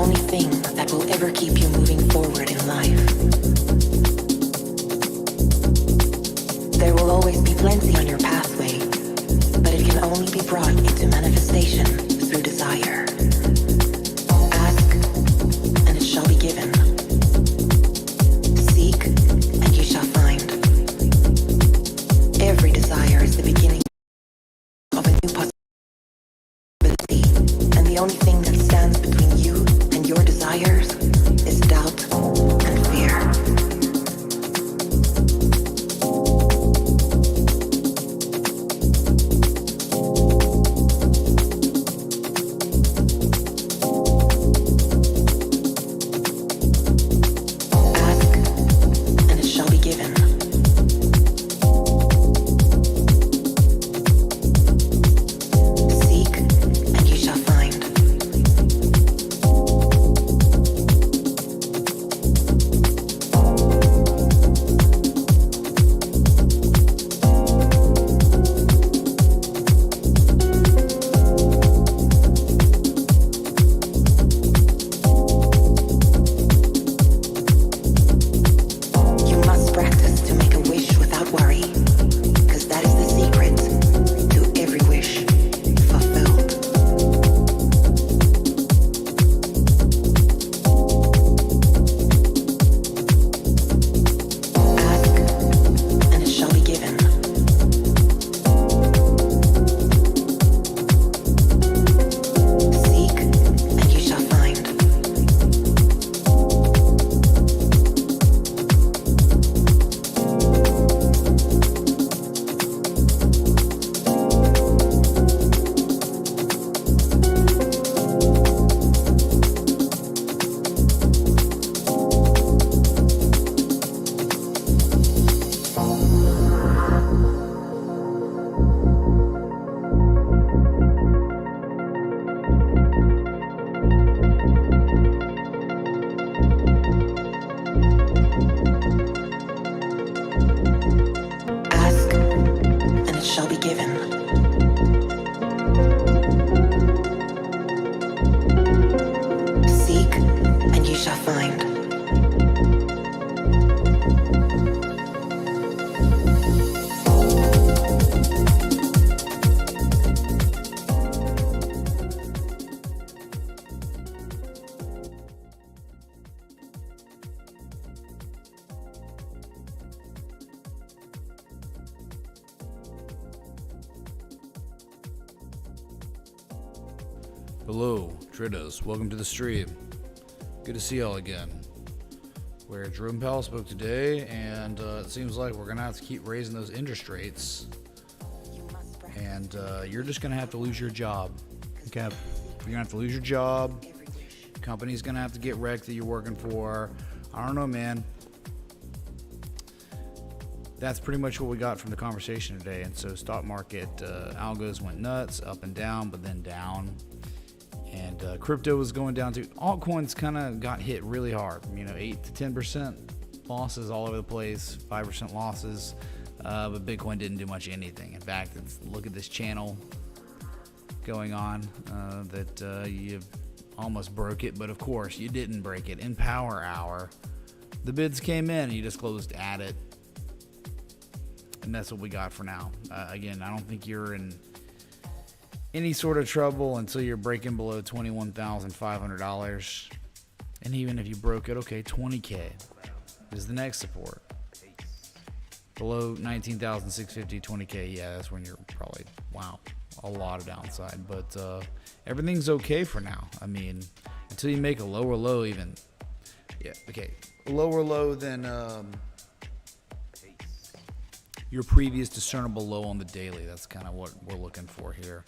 only thing that will ever keep you moving forward in life. There will always be plenty on your pathway, but it can only be brought into manifestation through desire. Ask, and it shall be given. Seek, and you shall find. Every desire is the beginning of a new possibility, and the only thing that stands between you and your desires is doubt and fear. Hello, Tritos. Welcome to the stream. Good to see y'all again. Where Jerome Powell spoke today, and it seems like we're going to have to keep raising those interest rates. And you're just going to have to lose your job. Okay? You're going to have to lose your job. Company's going to have to get wrecked that you're working for. I don't know, man. That's pretty much what we got from the conversation today. And so stock market algos went nuts, up and down, but then down. And crypto was going down too. Altcoins kind of got hit really hard. 8 to 10% losses all over the place, 5% losses. But Bitcoin didn't do much anything. In fact, look at this channel going on that you almost broke it. But of course, you didn't break it. In Power Hour, the bids came in and you just closed at it. And that's what we got for now. Again, I don't think you're in any sort of trouble until you're breaking below $21,500. And even if you broke it, okay, 20K is the next support. Below 19,650, 20K, yeah, that's when you're probably, wow, a lot of downside. But everything's okay for now. I mean, until you make a lower low even. Yeah, okay. Lower low than your previous discernible low on the daily. That's kind of what we're looking for here.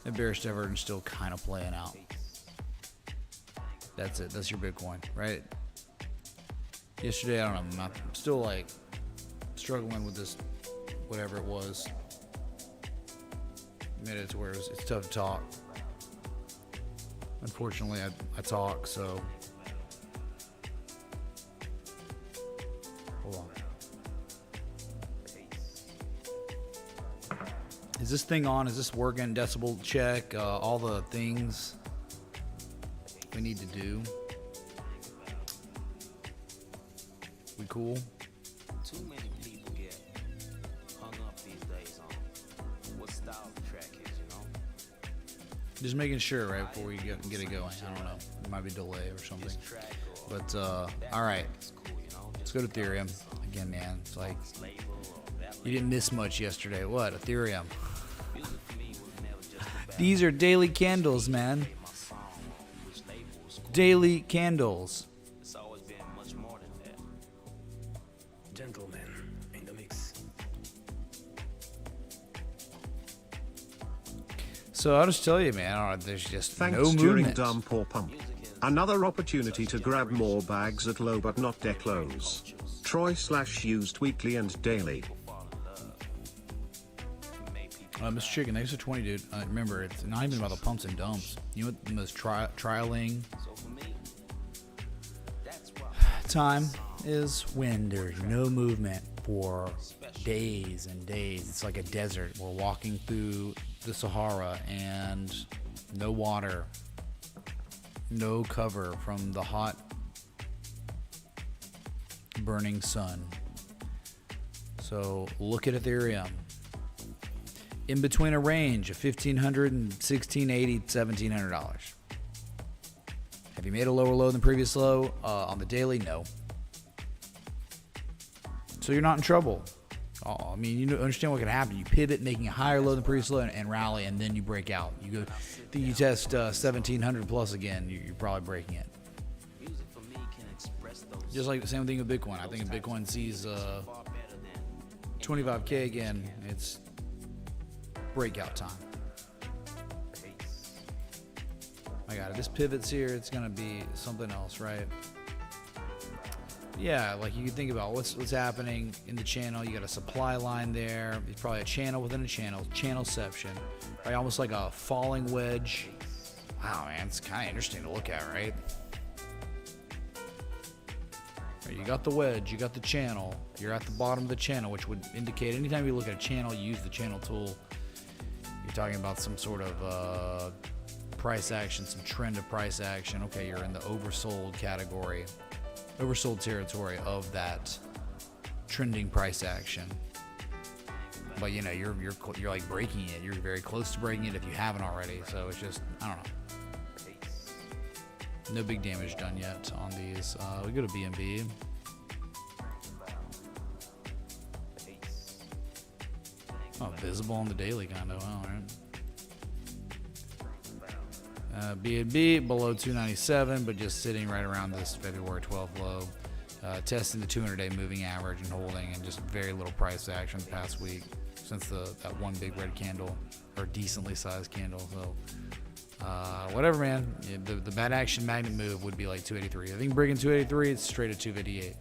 The bearish divergence still kind of playing out. That's it. That's your Bitcoin, right? Yesterday, I don't know. I'm still like struggling with this, whatever it was. Made it to where it's tough to talk. Unfortunately, I talk, so. Hold on. Is this thing on? Is this working? Decibel check, all the things. we need to do. We cool? Too many people get hung up these days on what style the track is, you know? Just making sure, right, before we get it going. I don't know. It might be a delay or something. But, all right. Let's go to Ethereum. Again, man, it's like you didn't miss much yesterday. What? Ethereum. These are daily candles, man. Daily candles. It's always been much more than that. Gentlemen in the mix. So I'll just tell you, man, there's just Thanks no during movement. dump or pump. Another opportunity to grab more bags at low but not deck lows. Troy/used weekly and daily. Mr. Chicken, thanks for 20, dude. Remember, it's not even about the pumps and dumps. You know what the most trialing time is? When there's no movement for days and days. It's like a desert. We're walking through the Sahara and no water, no cover from the hot, burning sun. So look at Ethereum. In between a range of $1,500 and $1,680, $1,700. Have you made a lower low than previous low on the daily? No. So you're not in trouble. I mean, you understand what can happen. You pivot, making a higher low than previous low, and rally, and then you break out. You go, then you test 1,700 plus again. You're probably breaking it. Just like the same thing with Bitcoin. I think if Bitcoin sees 25K again, it's breakout time. I got it. This pivots here. It's gonna be something else, right? Yeah, like you can think about what's happening in the channel. You got a supply line there. It's probably a channel within a channel, channelception, right? Almost like a falling wedge. Wow, man, it's kind of interesting to look at, right? Right? You got the wedge, you got the channel. You're at the bottom of the channel, which would indicate anytime you look at a channel, you use the channel tool. You're talking about some sort of price action, some trend of price action. Okay, you're in the oversold category, oversold territory of that trending price action. But you know, you're like breaking it. You're very close to breaking it if you haven't already. So it's just, I don't know. No big damage done yet on these. We go to BNB. Oh, visible on the daily kind of. All right. BNB below 297, but just sitting right around this February 12th low. Testing the 200-day moving average and holding, and just very little price action the past week since that one big red candle, or decently sized candle. So whatever, man. Yeah, the bad action magnet move would be like 283. I think breaking 283, it's straight at 258.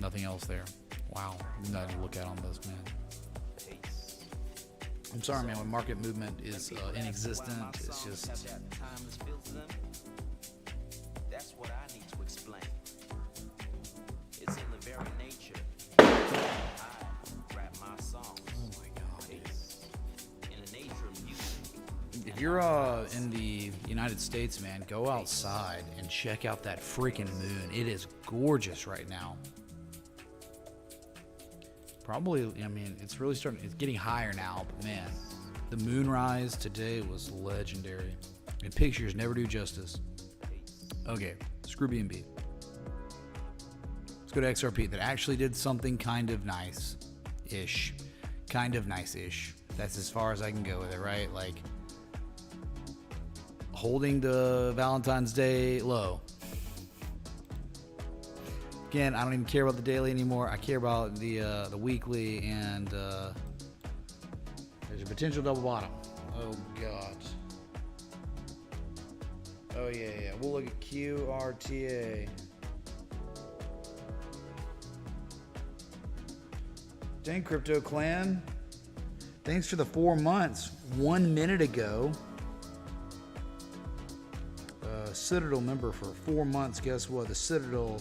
Nothing else there. Wow, nothing to look at on this, man. I'm sorry, man. When market movement is inexistent, it's just. That's what I need to explain. It's in the very nature. I rap my songs. Oh my God, dude. In the nature of music. If you're in the United States, man, go outside and check out that freaking moon. It is gorgeous right now. Probably, I mean, it's really it's getting higher now, but man, the moonrise today was legendary. And pictures never do justice. Okay, screw BNB. Let's go to XRP that actually did something kind of nice-ish. Kind of nice-ish. That's as far as I can go with it, right? Like, holding the Valentine's Day low. Again, I don't even care about the daily anymore. I care about the weekly, and there's a potential double bottom. Oh God. Oh yeah. We'll look at QRTA. Dang, Crypto Clan. Thanks for the 4 months. 1 minute ago. Citadel member for 4 months. Guess what? The Citadel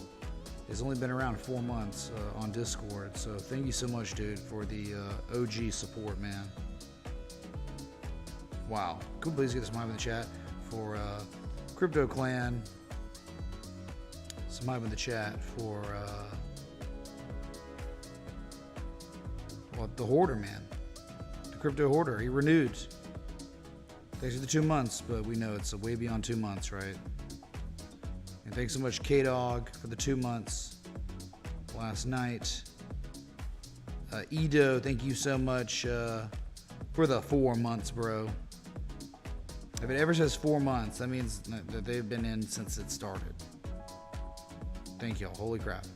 has only been around 4 months on Discord, so thank you so much, dude, for the OG support, man. Wow. Cool. Please get a smile in the chat for Crypto Clan Somebody in the chat for the hoarder, man. The crypto hoarder. He renewed. Thanks for the 2 months, but we know it's way beyond 2 months, right? And thanks so much, K-Dog, for the 2 months last night. Edo, thank you so much for the 4 months, bro. If it ever says 4 months, that means that they've been in since it started. Thank y'all. Holy crap.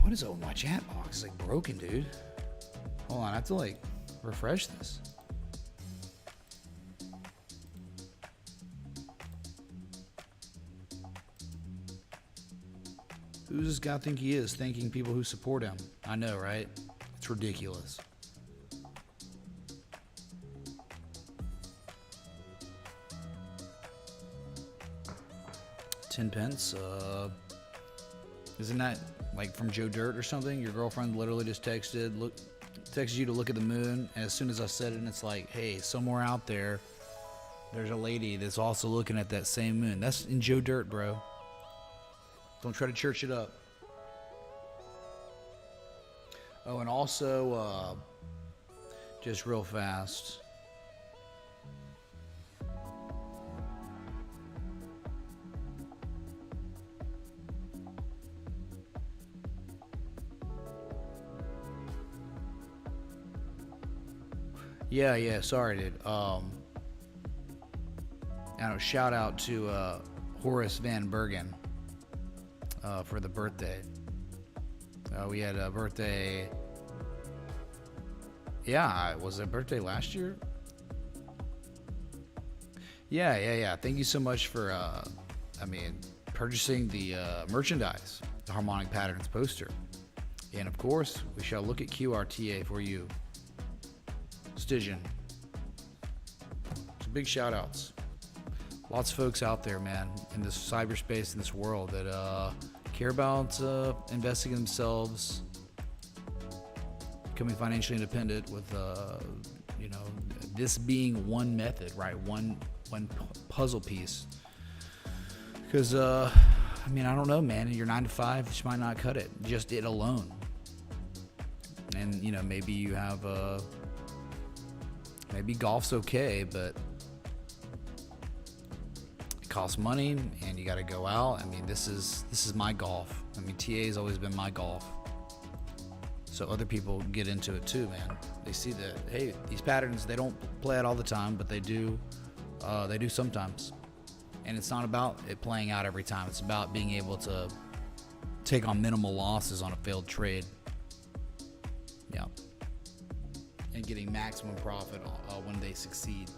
What is up with my chat box? It's like broken, dude. Hold on, I have to like refresh this. Who does this guy think he is, thanking people who support him? I know, right? It's ridiculous. $0.10. Isn't that like from Joe Dirt or something? Your girlfriend literally just texted you to look at the moon. And as soon as I said it, it's like, hey, somewhere out there, there's a lady that's also looking at that same moon. That's in Joe Dirt, bro. Don't try to church it up. Oh, and also, just real fast. Yeah, sorry, dude. I know, shout out to Horace Van Bergen for the birthday. We had a birthday. Yeah, was it birthday last year? Yeah. Thank you so much for, purchasing the merchandise, the Harmonic Patterns poster. And of course, we shall look at QRTA for you. Stygian. So big shout outs. Lots of folks out there, man, in this cyberspace, in this world that care about investing in themselves, becoming financially independent with, this being one method, right? One puzzle piece. Because, I don't know, man. Your 9 to 5 just might not cut it. Just it alone. And, maybe you have maybe golf's okay, but it costs money and you got to go out. This is my golf. TA's always been my golf. So other people get into it too, man. They see that, hey, these patterns, they don't play out all the time, but they do sometimes. And it's not about it playing out every time. It's about being able to take on minimal losses on a failed trade. Yeah. And getting maximum profit when they succeed.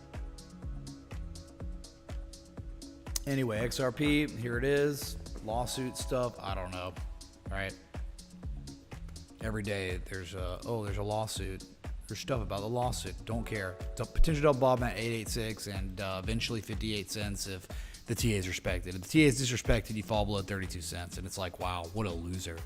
Anyway, XRP, here it is. Lawsuit stuff, I don't know, right? Every day there's a lawsuit. There's stuff about the lawsuit. Don't care. Potential double bottom at 886 and eventually 58 cents if the TA is respected. If the TA is disrespected, you fall below 32 cents. And it's like, wow, what a loser.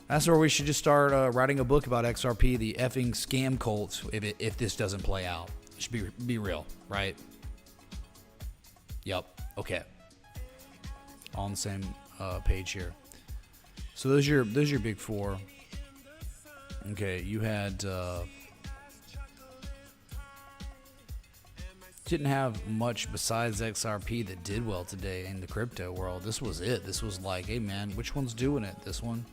That's where we should just start writing a book about XRP, the effing scam cult, if this doesn't play out. It should be real, right? Yep. Okay. All on the same page here. So those are your big four. Okay, you had didn't have much besides XRP that did well today in the crypto world. This was it. This was like, hey man, which one's doing it? This one.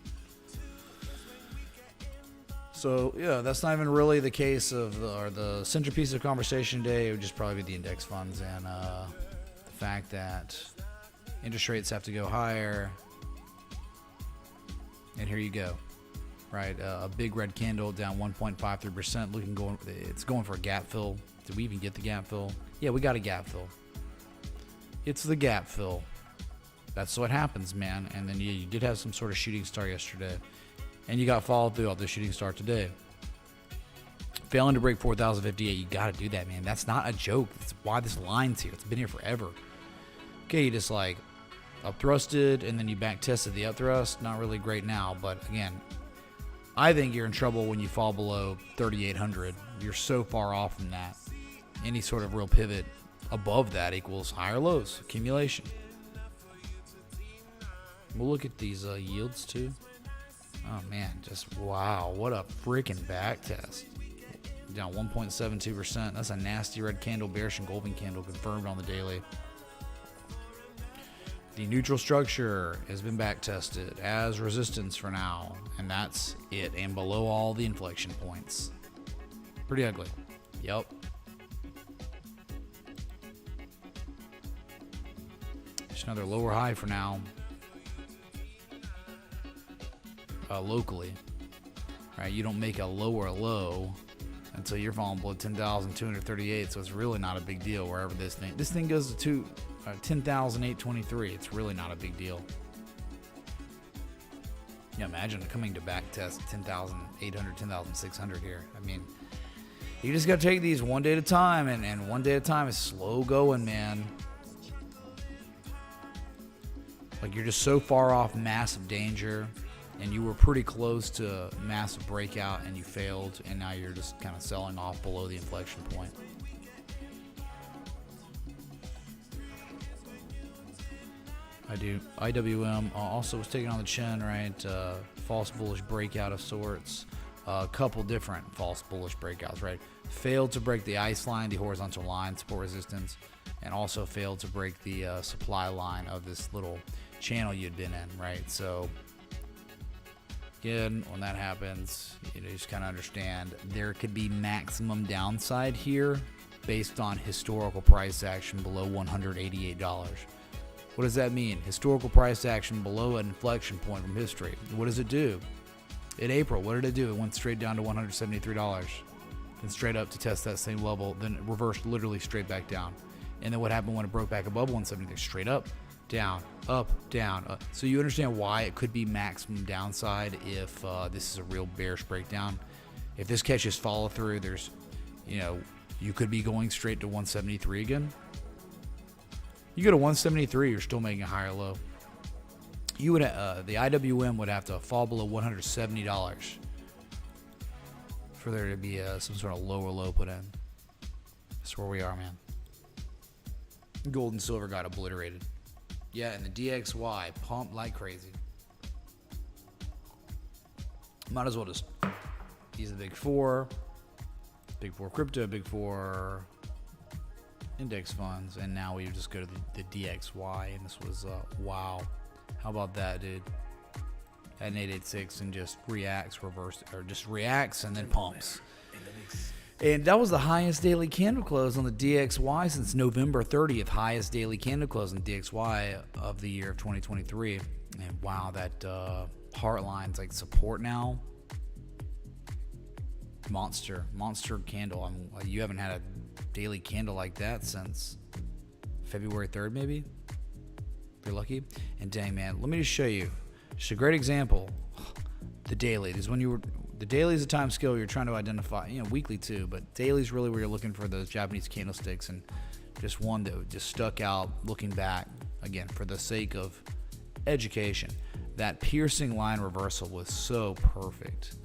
So yeah, that's not even really the case of the centerpiece of conversation today. It would just probably be the index funds and the fact that interest rates have to go higher. And here you go, right? A big red candle down 1.53%. It's going for a gap fill. Did we even get the gap fill? Yeah, we got a gap fill. It's the gap fill. That's what happens, man. And then you did have some sort of shooting star yesterday. And you got followed through off the shooting star today. Failing to break 4,058, you got to do that, man. That's not a joke. That's why this line's here. It's been here forever. Okay, you just like up thrusted and then you back tested the up thrust. Not really great now, but again, I think you're in trouble when you fall below 3,800. You're so far off from that. Any sort of real pivot above that equals higher lows, accumulation. We'll look at these yields too. Oh man, just wow, what a freaking back test. Down 1.72%. That's a nasty red candle, bearish engulfing candle confirmed on the daily. The neutral structure has been back tested as resistance for now, and that's it, and below all the inflection points. Pretty ugly. Yep. Just another lower high for now. Locally, right? You don't make a lower low until you're falling below 10,238, so it's really not a big deal wherever this thing goes to 10,823. It's really not a big deal. Yeah, imagine coming to back test 10,800, 10,600 here. I mean, you just got to take these one day at a time, and one day at a time is slow going, man. Like, you're just so far off massive danger, and you were pretty close to massive breakout, and you failed, and now you're just kind of selling off below the inflection point. I do. IWM also was taken on the chin, right? False bullish breakout of sorts. A couple different false bullish breakouts, right? Failed to break the ice line, the horizontal line, support resistance, and also failed to break the supply line of this little channel you'd been in, right? So again, when that happens, you just kind of understand there could be maximum downside here based on historical price action below $188. What does that mean? Historical price action below an inflection point from history. What does it do? In April, what did it do? It went straight down to $173, then straight up to test that same level, then it reversed literally straight back down. And then what happened when it broke back above 173? Straight up, down, up, down. So you understand why it could be maximum downside if this is a real bearish breakdown. If this catches follow through, there's, you could be going straight to 173 again. You go to 173, you're still making a higher low. You would the IWM would have to fall below $170 for there to be some sort of lower low put in. That's where we are, man. Gold and silver got obliterated. Yeah, and the DXY pumped like crazy. Might as well just use the big four crypto, big four index funds, and now we just go to the DXY, and this was wow. How about that, dude? At an 886 and just reacts and then pumps. And that was the highest daily candle close on the DXY since November 30th. Highest daily candle close on the DXY of the year of 2023. And wow, that heart line's like support now. Monster candle. You haven't had a daily candle like that since February 3rd, maybe. If you're lucky. And dang, man, let me just show you. Just a great example. The daily. This is when the daily is a time scale you're trying to identify. Weekly too, but daily is really where you're looking for those Japanese candlesticks, and just one that just stuck out looking back. Again, for the sake of education, that piercing line reversal was so perfect.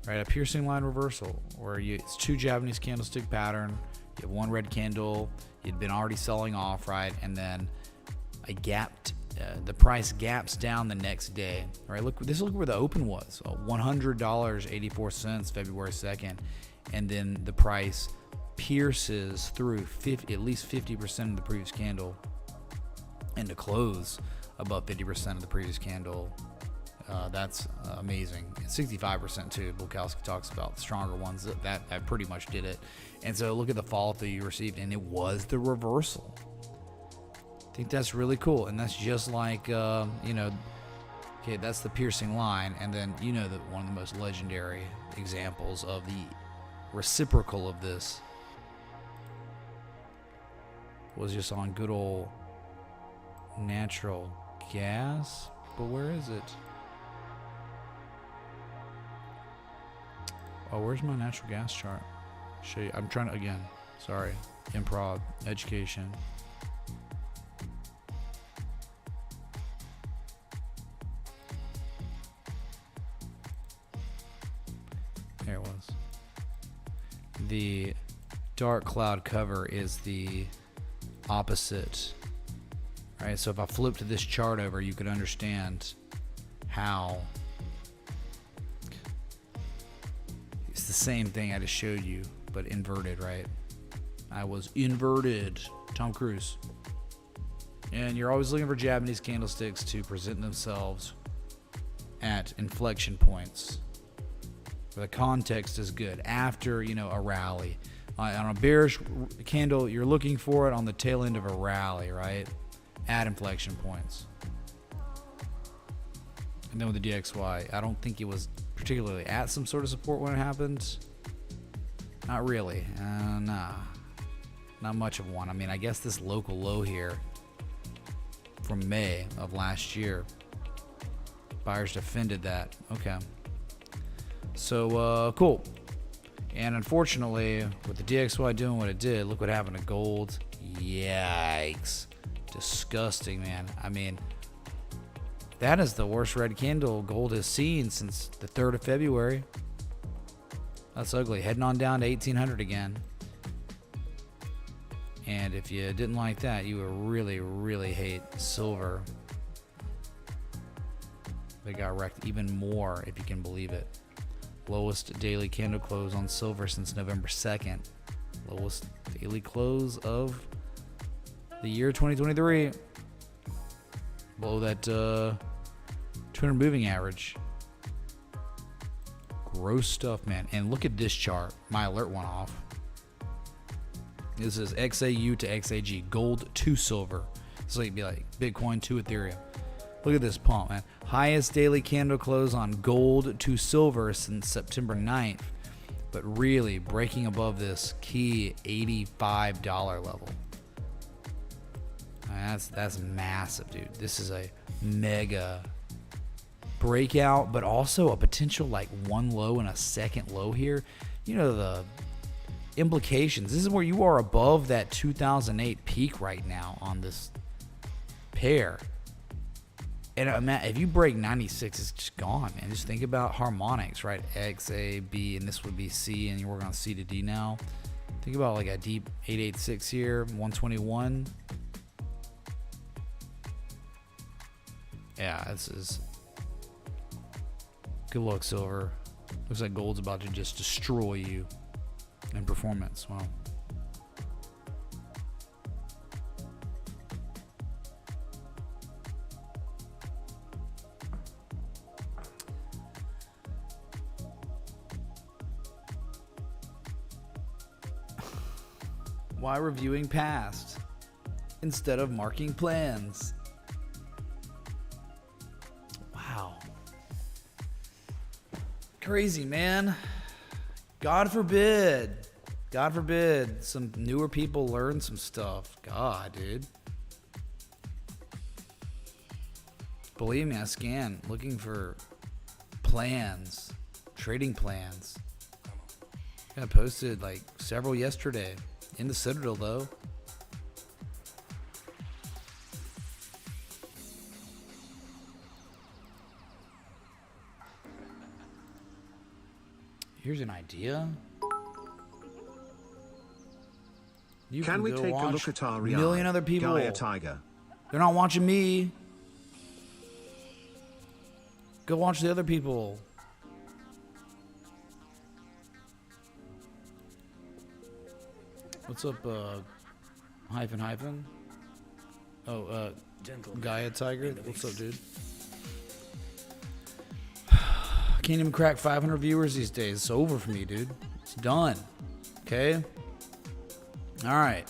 Right, a piercing line reversal where it's two Japanese candlestick pattern. You have one red candle. You'd been already selling off, right, and then the price gaps down the next day. All right, look where the open was. $100.84 February 2nd, and then the price pierces through at least 50% of the previous candle, and to close above 50% of the previous candle. That's amazing. 65% too. Bukowski talks about stronger ones that pretty much did it. And so look at the follow through you received, and it was the reversal. I think that's really cool, and that's just like okay, that's the piercing line, and then that one of the most legendary examples of the reciprocal of this was just on good old natural gas. But where is it? Oh, where's my natural gas chart? Show you. I'm trying to, again, sorry, improv, education. There it was. The dark cloud cover is the opposite. Right? So if I flip to this chart over, you could understand how it's the same thing I just showed you, but inverted, right? I was inverted. Tom Cruise. And you're always looking for Japanese candlesticks to present themselves at inflection points where the context is good after, you know, a rally. On a bearish candle, you're looking for it on the tail end of a rally, right? At inflection points. And then with the DXY, I don't think it was particularly at some sort of support when it happened. Not really. Nah. Not much of one. I mean, I guess this local low here from May of last year, buyers defended that. Okay. So, cool. And unfortunately, with the DXY doing what it did, look what happened to gold. Yikes. Disgusting, man. I mean, that is the worst red candle gold has seen since the 3rd of February. That's ugly. Heading on down to 1800 again. And if you didn't like that, you would really, really hate silver. They got wrecked even more, if you can believe it. Lowest daily candle close on silver since November 2nd. Lowest daily close of the year 2023. Below that 200 moving average. Gross stuff, man. And look at this chart. My alert went off. This is XAU to XAG, gold to silver. So it'd be like Bitcoin to Ethereum. Look at this pump, man. Highest daily candle close on gold to silver since September 9th. But really breaking above this key $85 level. That's massive, dude. This is a mega breakout, but also a potential like one low and a second low here. You know, the implications. This is where you are above that 2008 peak right now on this pair. And if you break 96, it's just gone, man. Just think about harmonics, right? X, A, B, and this would be C, and you're working on C to D now. Think about like a deep 886 here, 121. Yeah, this is good luck, silver. Looks like gold's about to just destroy you in performance. Wow. Why reviewing past instead of marking plans? Wow. Crazy, man. God forbid some newer people learn some stuff. God, dude. Believe me, I scan looking for plans, trading plans. I posted like several yesterday. In the Citadel, though. Here's an idea. You Can we go take a watch look at our a million other people? Gaia Tiger. They're not watching me. Go watch the other people. What's up, hyphen? Oh, Gaia Tiger. What's up, dude? Can't even crack 500 viewers these days. It's over for me, dude. It's done. Okay? Alright.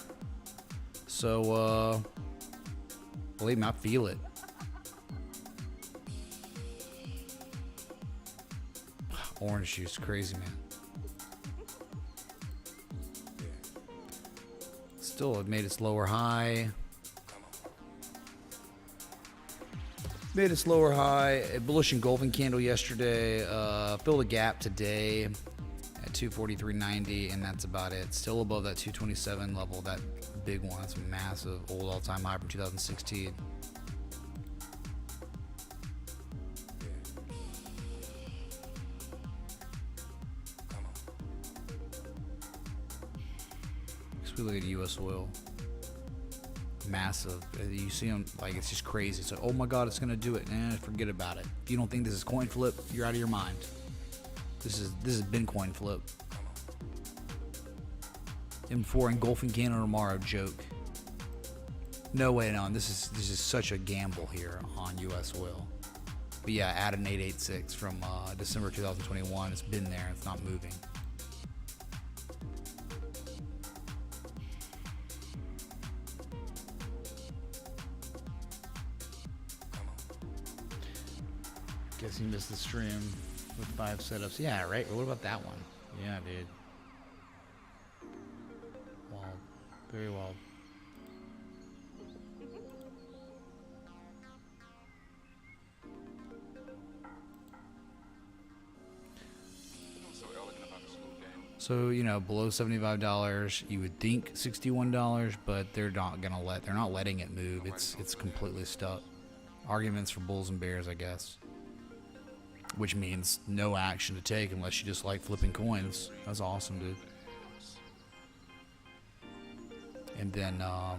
So, believe me, I feel it. Orange juice, crazy, man. Still, it made its lower high. Made its lower high. A bullish engulfing candle yesterday. Filled a gap today at 243.90, and that's about it. Still above that 227 level, that big one. That's a massive old all-time high from 2016. we look at U.S. oil, massive. You see them, like, it's just crazy. It's like, oh my God, it's gonna do it. Forget about it. If you don't think this is coin flip, you're out of your mind. This has been coin flip. And before engulfing Canada tomorrow, joke. No way, no. This is such a gamble here on U.S. oil. But yeah, add an 886 from December 2021. It's been there. It's not moving. Guess you missed the stream with 5 setups. Yeah, right? What about that one? Yeah, dude. Wild. Very wild. So, you know, below $75, you would think $61, but they're not letting it move. It's completely stuck. Arguments for bulls and bears, I guess. Which means no action to take unless you just like flipping coins. That's awesome, dude. And then yeah,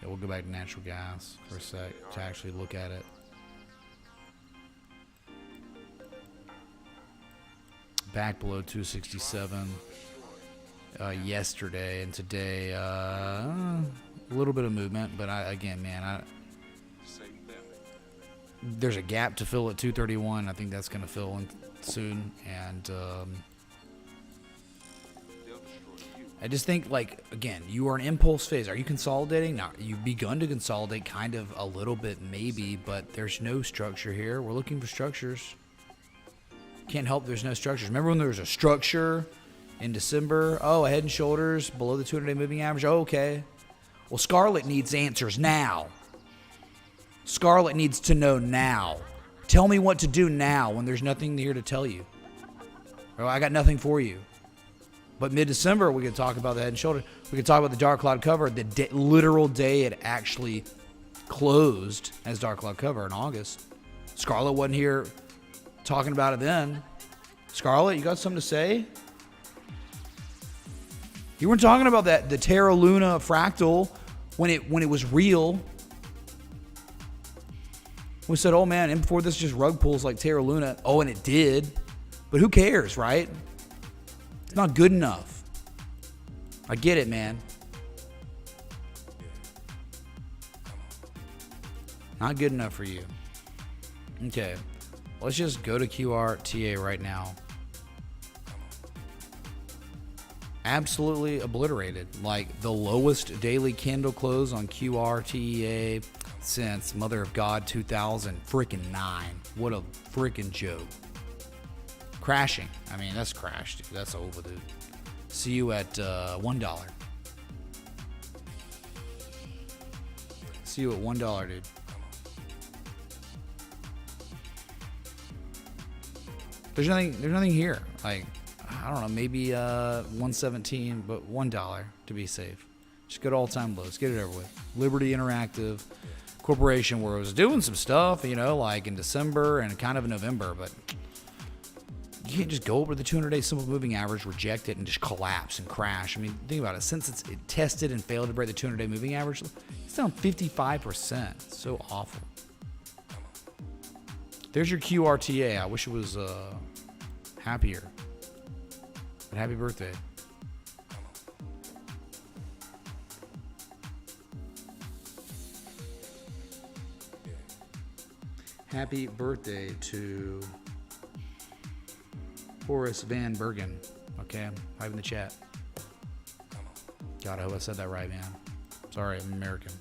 we'll go back to natural gas for a sec to actually look at it. Back below 267 yesterday, and today a little bit of movement, but there's a gap to fill at 231. I think that's going to fill in soon, and I just think, like, again, you are in impulse phase. Are you consolidating? No, you've begun to consolidate kind of a little bit maybe, but there's no structure here. We're looking for structures. Can't help there's no structures. Remember when there was a structure in December? Oh, a head and shoulders below the 200-day moving average. Oh, okay. Well, Scarlett needs answers now. Scarlett needs to know now. Tell me what to do now when there's nothing here to tell you. Oh, I got nothing for you. But mid-December, we could talk about the head and shoulder. We could talk about the dark cloud cover, the literal day it actually closed as dark cloud cover in August. Scarlett wasn't here talking about it then. Scarlett, you got something to say? You weren't talking about that, the Terra Luna fractal when it was real. We said, oh man, and before this just rug pulls like Terra Luna. Oh, and it did. But who cares, right? It's not good enough. I get it, man. Not good enough for you. Okay. Let's just go to QRTA right now. Absolutely obliterated. Like the lowest daily candle close on QRTA since Mother of God 2009. What a freaking joke. Crashing. I mean, that's crashed, dude. That's over, dude. See you at $1. See you at $1, dude. There's nothing here. Like, I don't know, maybe 117, but $1 to be safe. Just go to all-time lows. Get it over with. Liberty Interactive Corporation, where it was doing some stuff, you know, like in December and kind of in November, but you can't just go over the 200-day simple moving average, reject it, and just collapse and crash. I mean, think about it. Since it tested and failed to break the 200-day moving average, it's down 55%. It's so awful. There's your QRTA. I wish it was happier. But happy birthday. Happy birthday to Horace Van Bergen. Okay, type in the chat. God, I hope I said that right, man. Sorry, I'm American.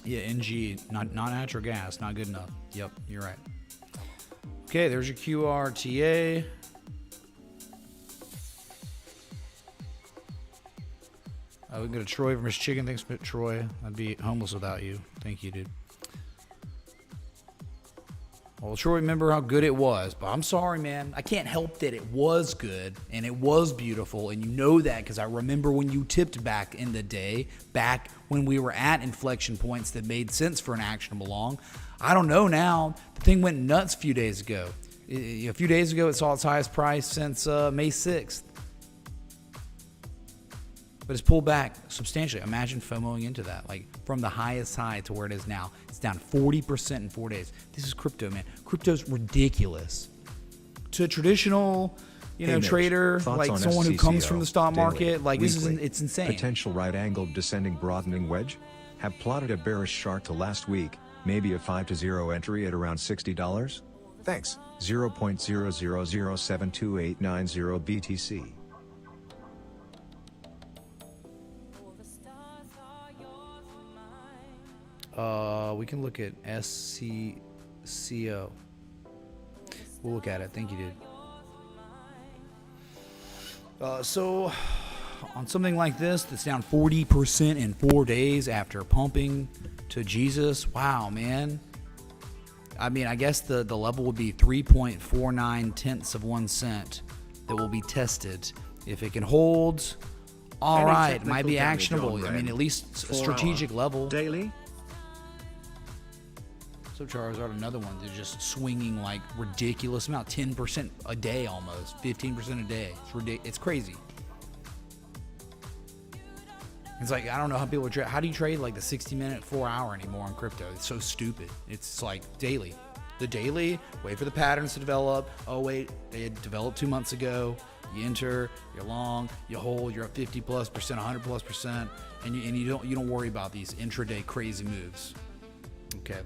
Yeah, NG, not natural gas, not good enough. Yep, you're right. Okay, there's your QRTA. We can go to Troy from his chicken. Thanks, Troy. I'd be homeless without you. Thank you, dude. Well, sure, remember how good it was, but I'm sorry, man. I can't help that it was good and it was beautiful, and you know that because I remember when you tipped back in the day, back when we were at inflection points that made sense for an actionable long. I don't know now. The thing went nuts a few days ago. A few days ago, it saw its highest price since May 6th. But it's pulled back substantially. Imagine FOMOing into that, like from the highest high to where it is now. It's down 40% in 4 days. This is crypto, man. Crypto's ridiculous. To a traditional, trader, like someone who comes from the stock market, like this is it's insane. Potential right-angled descending broadening wedge. Have plotted a bearish chart to last week. Maybe a 5-0 entry at around $60. Thanks. 0.000728890 BTC. We can look at SCCO. We'll look at it. I think you did. So, on something like this that's down 40% in 4 days after pumping to Jesus, wow, man. I mean, I guess the level would be 3.49 tenths of 1 cent that will be tested. If it can hold, all right, it might be actionable. I mean, at least a strategic level. Daily? So Charizard, another one that's just swinging like ridiculous amount, 10% a day almost, 15% a day. It's ridiculous. It's crazy. It's like, I don't know how people trade. How do you trade like the 60-minute, 4-hour anymore on crypto? It's so stupid. It's like daily. The daily, wait for the patterns to develop. Oh, wait, they had developed 2 months ago. You enter, you're long, you hold, you're up 50+%, 100+%, and you don't worry about these intraday crazy moves. Okay.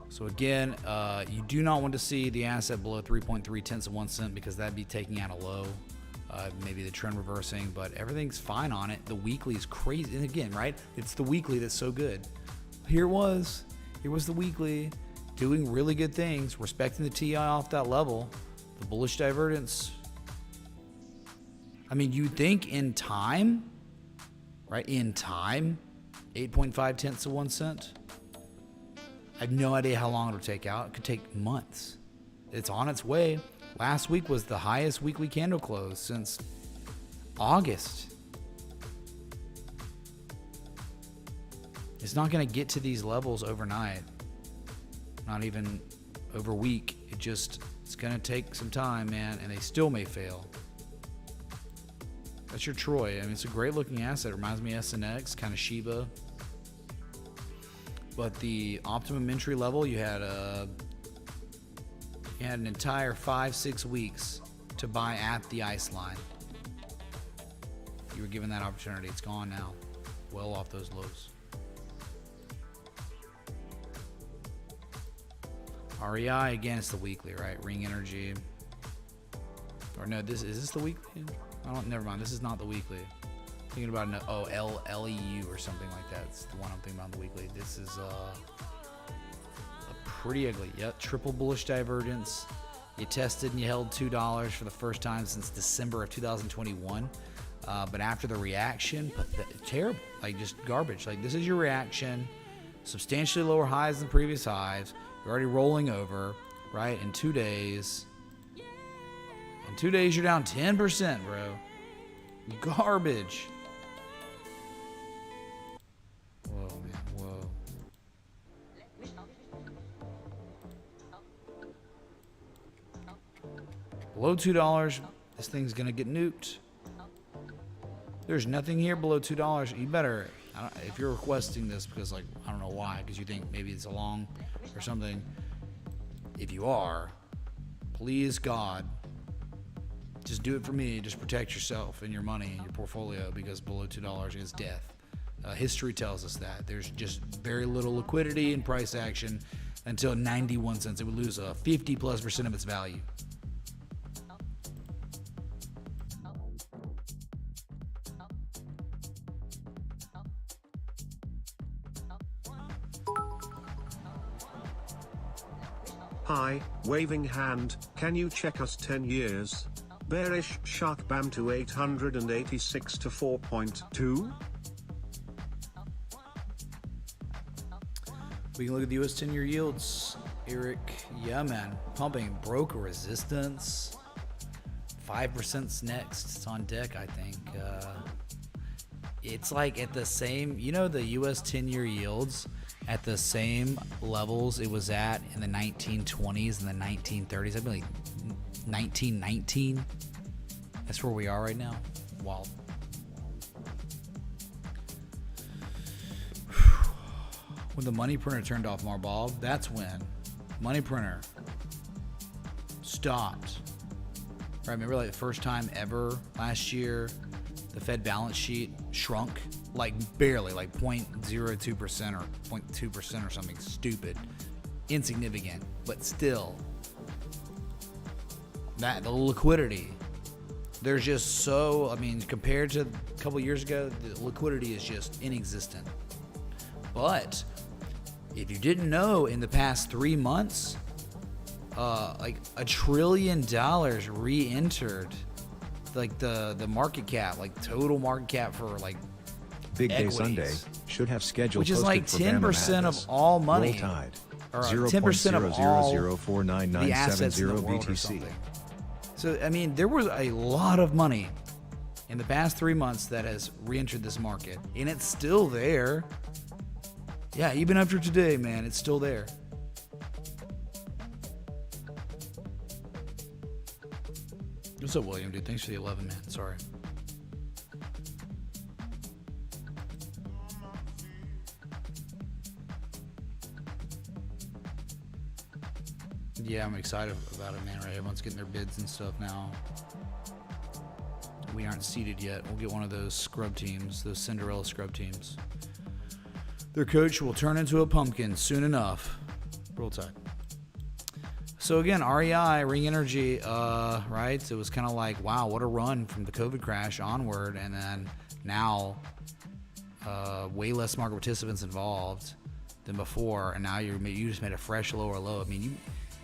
So again, you do not want to see the asset below 3.3 tenths of 1 cent because that'd be taking out a low, maybe the trend reversing, but everything's fine on it. The weekly is crazy. And again, right? It's the weekly that's so good. Here was the weekly doing really good things, respecting the TI off that level, the bullish divergence. I mean, you'd think in time, right? In time, 8.5 tenths of 1 cent. I have no idea how long it'll take out. It could take months. It's on its way. Last week was the highest weekly candle close since August. It's not going to get to these levels overnight. Not even over a week. It's going to take some time, man, and they still may fail. That's your Troy. I mean, it's a great looking asset. It reminds me of SNX, kind of Shiba. But the optimum entry level, you had an entire 5-6 weeks to buy at the ice line. You were given that opportunity. It's gone now. Well off those lows. REI, again, it's the weekly, right? Ring Energy. Or no, is this the weekly? Never mind. This is not the weekly. Thinking about LEU or something like that. It's the one I'm thinking about in the weekly. This is a pretty ugly. Yep, triple bullish divergence. You tested and you held $2 for the first time since December of 2021. But after the reaction, terrible. Like just garbage. Like this is your reaction. Substantially lower highs than previous highs. You're already rolling over, right? In 2 days. In 2 days, you're down 10%, bro. Garbage. Whoa, man, whoa. Below $2, this thing's gonna get nuked. There's nothing here below $2. You better, if you're requesting this because, like, I don't know why, because you think maybe it's a long or something. If you are, please God, just do it for me. Just protect yourself and your money and your portfolio because below $2 is death. History tells us that. There's just very little liquidity and price action until 91 cents. It would lose 50+% of its value. Hi, waving hand, can you check us 10 years? Bearish shark BAM to 886 to 4.2. We can look at the US 10-year yields. Eric, yeah, man, pumping, broke a resistance. 5%'s next. It's on deck, I think. It's like at the same, you know, the US 10-year yields at the same levels it was at in the 1920s and the 1930s. I believe 1919. That's where we are right now. Wild. When the money printer turned off, Marbob, that's when money printer stopped. Right, remember like the first time ever last year, the Fed balance sheet shrunk like barely, like 0.02% or 0.2% or something stupid, insignificant, but still, that the liquidity, there's just so, I mean, compared to a couple years ago, the liquidity is just inexistent. But if you didn't know, in the past 3 months, like $1 trillion re-entered, like the market cap, like total market cap for like Big Day equities, Sunday should have scheduled, which is like posted for 10% Madness. of all money, Roll Tide, or 10% of all the assets in the world or BTC. something. So I mean, there was a lot of money in the past 3 months that has re-entered this market, and it's still there. Yeah, even after today, man, it's still there. What's up, William, dude? Thanks for the 11, man. Sorry. Yeah, I'm excited about it, man. Right? Everyone's getting their bids and stuff now. We aren't seeded yet. We'll get one of those scrub teams, those Cinderella scrub teams. Their coach will turn into a pumpkin soon enough. Roll Tide. So again, REI, Ring Energy, right? It was kind of like, wow, what a run from the COVID crash onward, and then now way less market participants involved than before, and now you just made a fresh lower low. I mean, you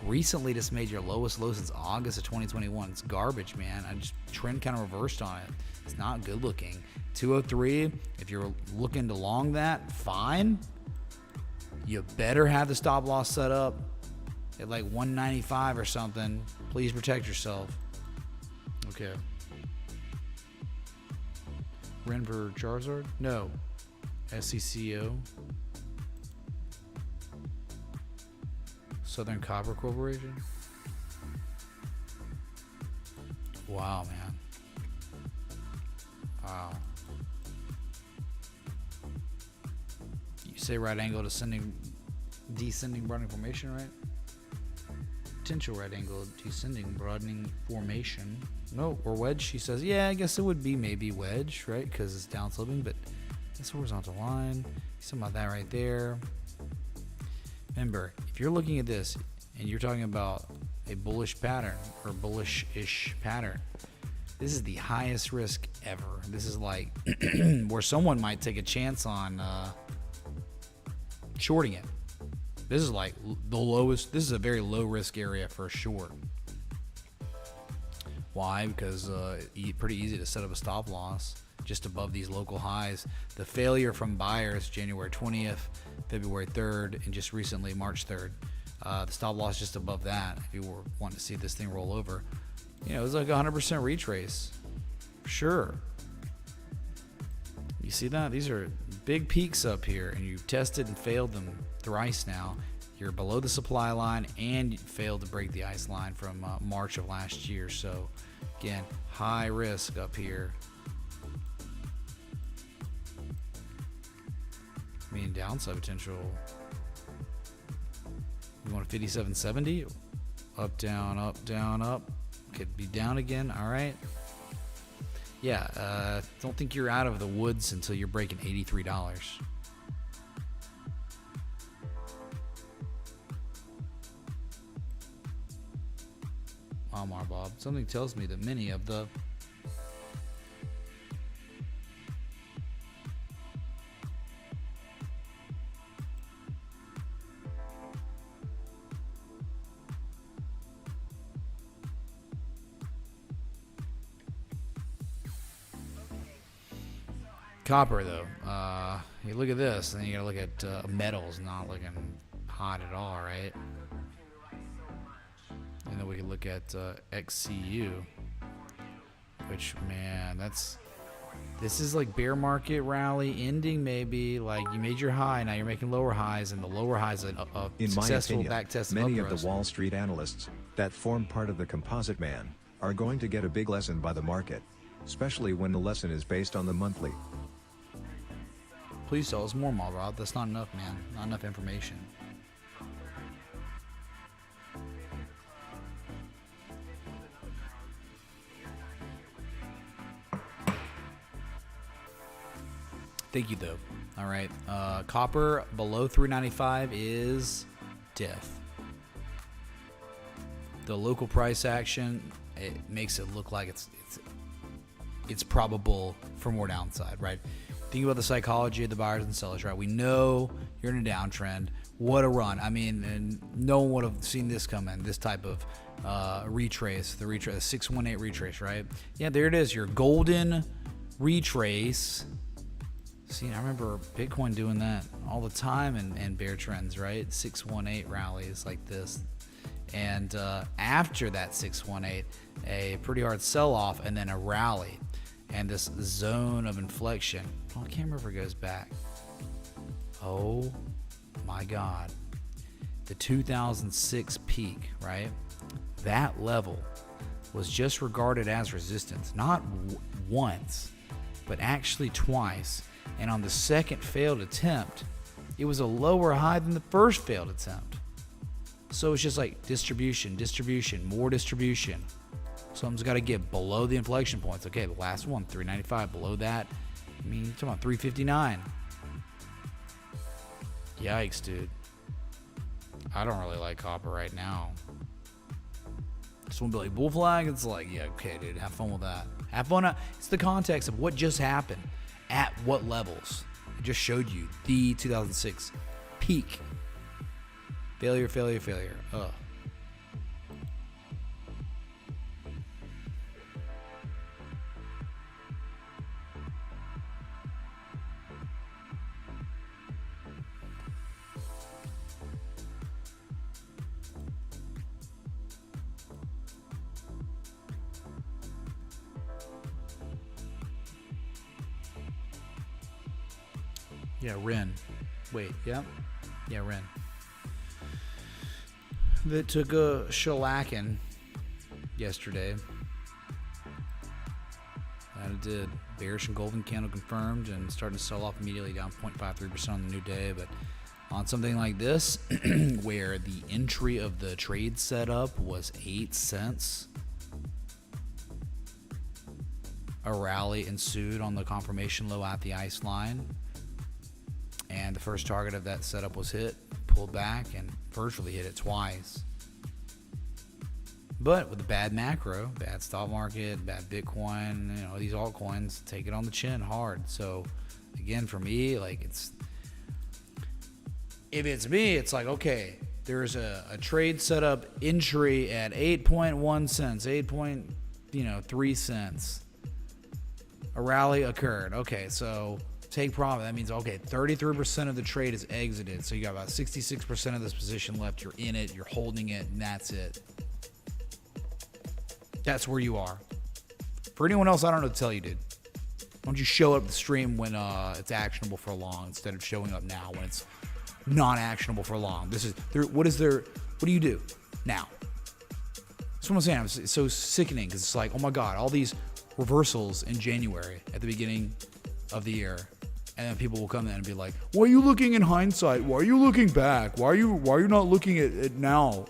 recently just made your lowest low since August of 2021. It's garbage, man. Trend kind of reversed on it. It's not good looking. 203, if you're looking to long that, fine. You better have the stop loss set up at like 195 or something. Please protect yourself. Okay. Renver Charizard? No. SCCO. Southern Copper Corporation? Wow, man. Wow. You say right angle descending broadening formation, right? Potential right angle descending broadening formation. No, or wedge. She says, yeah, I guess it would be maybe wedge, right? Because it's down sloping, but it's horizontal line. Something about that right there. Remember, if you're looking at this and you're talking about a bullish pattern or bullish-ish pattern, this is the highest risk ever. This is like where someone might take a chance on shorting it. This is like the lowest. This is a very low risk area for a short. Why? Because pretty easy to set up a stop loss just above these local highs. The failure from buyers January 20th, February 3rd, and just recently March 3rd. The stop loss just above that. If you were wanting to see this thing roll over, you know, it was like 100% retrace. Sure. You see that? These are big peaks up here, and you've tested and failed them thrice now. You're below the supply line, and you failed to break the ice line from March of last year. So, again, high risk up here. I mean, downside potential. You want a 57.70? Up, down, up, down, up. Could be down again. All right. Yeah, don't think you're out of the woods until you're breaking $83. Wow, Marbob. Something tells me that many of the Copper, though, you look at this, and then you gotta look at metals, not looking hot at all, right? And then we can look at XCU, which, man, this is like bear market rally ending, maybe. Like, you made your high, now you're making lower highs, and the lower highs are a In my successful opinion, back test. many of the Wall Street analysts that form part of the composite man are going to get a big lesson by the market, especially when the lesson is based on the monthly. Please tell us more, Malrod. That's not enough, man. Not enough information. Thank you, though. All right. Copper below 395 is death. The local price action, it makes it look like it's probable for more downside, right? Think about the psychology of the buyers and sellers, right? We know you're in a downtrend. What a run. I mean, and no one would have seen this coming, this type of retrace, the 618 retrace, right? Yeah, there it is, your golden retrace. See, I remember Bitcoin doing that all the time in bear trends, right? 618 rallies like this. And after that 618, a pretty hard sell-off and then a rally. And this zone of inflection. Oh, I can't remember if it goes back. Oh my God. The 2006 peak, right? That level was just regarded as resistance. Not once, but actually twice. And on the second failed attempt, it was a lower high than the first failed attempt. So it's just like distribution, more distribution. Something's got to get below the inflection points. Okay, the last one, 395. Below that, I mean, you're talking about 359. Yikes, dude. I don't really like copper right now. Just want to be like, bull flag? It's like, yeah, okay, dude, have fun with that. Have fun. It's the context of what just happened. At what levels? I just showed you the 2006 peak. Failure. Ugh. Yeah, Ren. Wait, yep. Yeah, Ren. That took a shellacking yesterday. That it did. Bearish and golden candle confirmed and starting to sell off immediately, down 0.53% on the new day. But on something like this, where the entry of the trade setup was 8 cents, a rally ensued on the confirmation low at the ice line. And the first target of that setup was hit, pulled back, and virtually hit it twice. But with the bad macro, bad stock market, bad Bitcoin, these altcoins take it on the chin hard. So, again, for me, like if it's me, it's like, okay, there's a trade setup entry at 8.1 cents, 8.3 cents. A rally occurred. Okay, so take profit. That means, okay, 33% of the trade is exited. So you got about 66% of this position left. You're in it, you're holding it, and that's it. That's where you are. For anyone else, I don't know what to tell you, dude. Why don't you show up the stream when it's actionable for long instead of showing up now when it's not actionable for long? What do you do now? That's what I'm saying. It's so sickening because it's like, oh my God, all these reversals in January at the beginning of the year. And then people will come in and be like, why are you looking in hindsight? Why are you looking back? Why are you not looking at it now?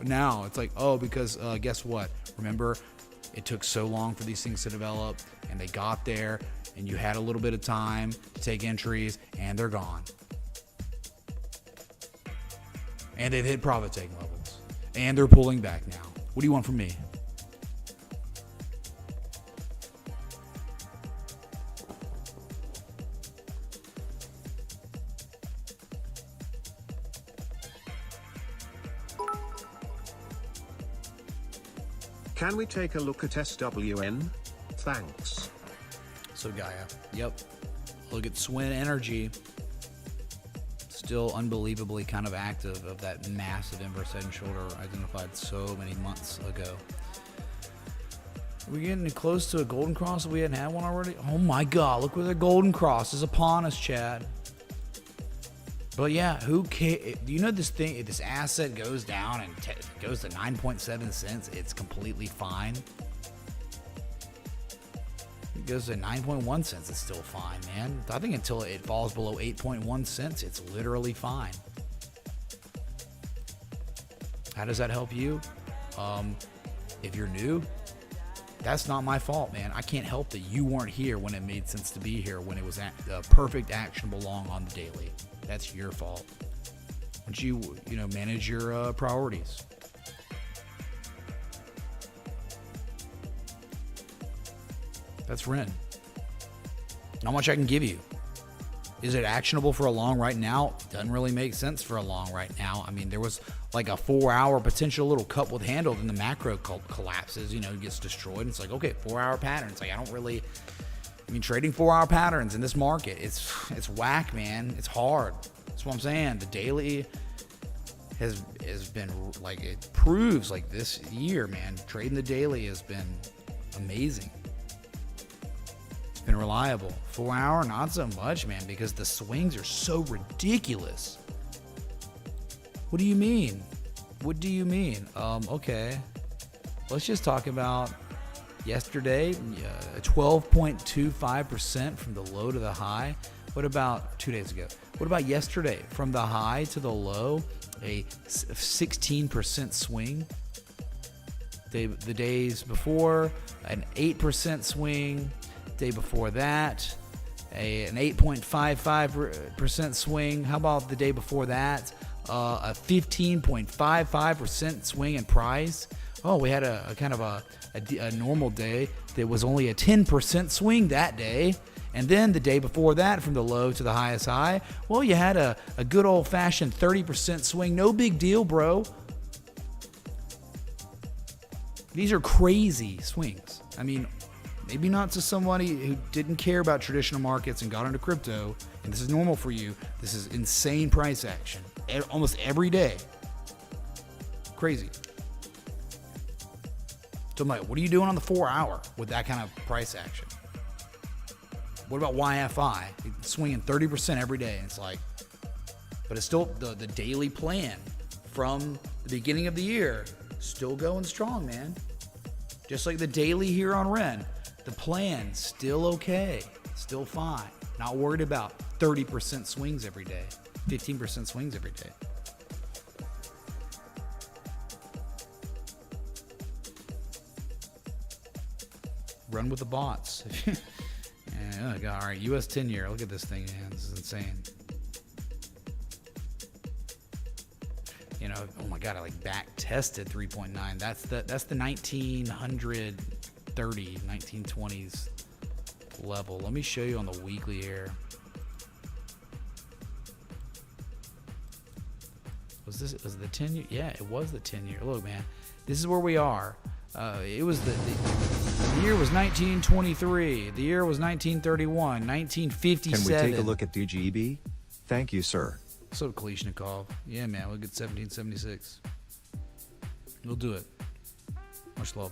It's like, oh, because guess what? Remember, it took so long for these things to develop, and they got there, and you had a little bit of time to take entries, and they're gone. And they've hit profit-taking levels, and they're pulling back now. What do you want from me? Can we take a look at SWN? Thanks. So Gaia, yep. Look at Swin Energy. Still unbelievably kind of active of that massive inverse head and shoulder identified so many months ago. Are we getting close to a golden cross if we hadn't had one already? Oh my God, look where the golden cross is upon us, Chad. But yeah, who cares? Do you know this thing, if this asset goes down and goes to 9.7 cents, it's completely fine. It goes to 9.1 cents, it's still fine, man. I think until it falls below 8.1 cents, it's literally fine. How does that help you? If you're new, that's not my fault, man. I can't help that you weren't here when it made sense to be here, when it was a perfect actionable long on the daily. That's your fault. Once you manage your priorities. That's Ren. Not much I can give you. Is it actionable for a long right now? Doesn't really make sense for a long right now. I mean, there was like a 4-hour potential little cup with handle, then the macro collapses, it gets destroyed. It's like, okay, 4-hour pattern. It's like, trading 4-hour patterns in this market, it's whack, man. It's hard. That's what I'm saying. The daily has been like, it proves like this year, man, trading the daily has been amazing. It's been reliable. 4-hour, not so much, man, because the swings are so ridiculous. What do you mean? What do you mean? Okay. Let's just talk about yesterday, 12.25% from the low to the high. What about 2 days ago? What about yesterday? From the high to the low, a 16% swing. The days before, an 8% swing. Day before that, an 8.55% swing. How about the day before that? A 15.55% swing in price. Oh, we had a kind of a normal day that was only a 10% swing that day. And then the day before that, from the low to the highest high, well, you had a good old-fashioned 30% swing. No big deal, bro. These are crazy swings. I mean, maybe not to somebody who didn't care about traditional markets and got into crypto, and this is normal for you. This is insane price action almost every day. Crazy. So, Mike, what are you doing on the 4-hour with that kind of price action? What about YFI? It's swinging 30% every day. And it's like, but it's still the daily plan from the beginning of the year, still going strong, man. Just like the daily here on Ren. The plan, still okay, still fine. Not worried about 30% swings every day, 15% swings every day. Run with the bots. Oh God, all right, US 10-year. Look at this thing, man. This is insane. Oh my God, I back tested 3.9. That's the 1920s level. Let me show you on the weekly here. Was it the 10-year? Yeah, it was the 10-year. Look, man, this is where we are. It was the year was 1923. The year was 1931, 1957. Can we take a look at DGEB? Thank you, sir. So Kalishnikov. Yeah, man, we'll get 1776. We'll do it. Much love.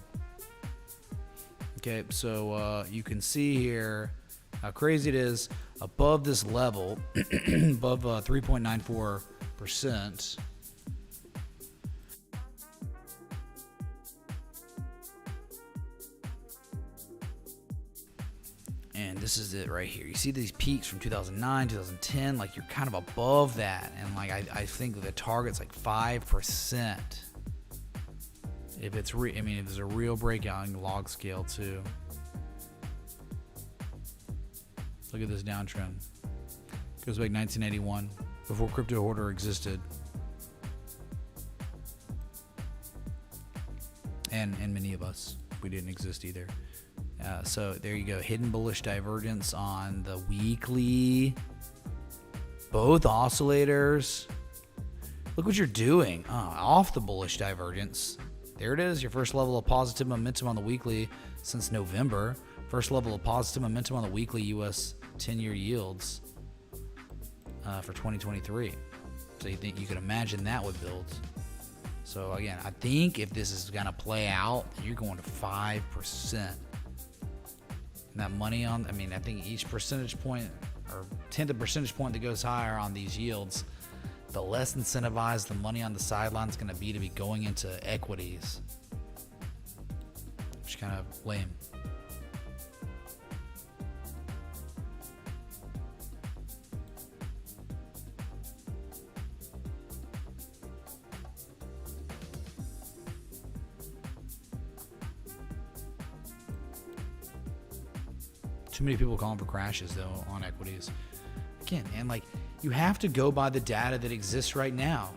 Okay, so you can see here how crazy it is above this level, above 3.94%. And this is it right here. You see these peaks from 2009, 2010, like you're kind of above that. And I think the target's 5%. If it's if there's a real breakout in the log scale too. Look at this downtrend. Goes back 1981, before crypto order existed. And many of us, we didn't exist either. So there you go. Hidden bullish divergence on the weekly. Both oscillators. Look what you're doing. Off the bullish divergence. There it is. Your first level of positive momentum on the weekly since November. First level of positive momentum on the weekly US 10-year yields for 2023. So you think you could imagine that would build. So again, I think if this is going to play out, you're going to 5%. And that money on, I mean, I think each percentage point or tenth of percentage point that goes higher on these yields, the less incentivized the money on the sideline is going to be going into equities. Which is kind of lame. Too many people calling for crashes though on equities. Again, and like you have to go by the data that exists right now.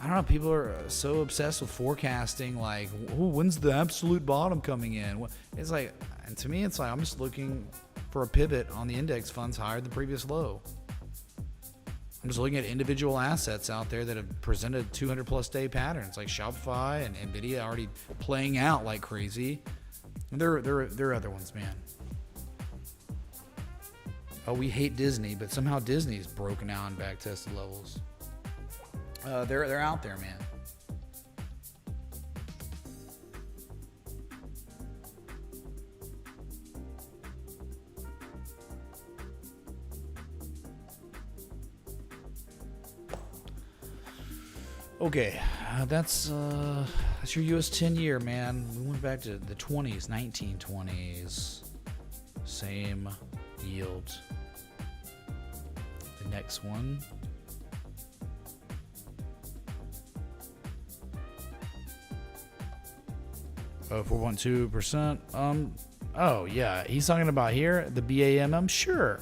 I don't know. People are so obsessed with forecasting. Like, when's the absolute bottom coming in? It's like, and to me, it's like I'm just looking for a pivot on the index funds higher than previous low. I'm just looking at individual assets out there that have presented 200+ day patterns, like Shopify and Nvidia already playing out like crazy. And there are other ones, man. Oh, we hate Disney, but somehow Disney's broken out and back tested levels. They're out there, man. Okay, that's your US 10-year, man. We went back to the 20s, 1920s. Same yield. The next one. Oh, 4.2%. Oh yeah, he's talking about here the BAMM. Sure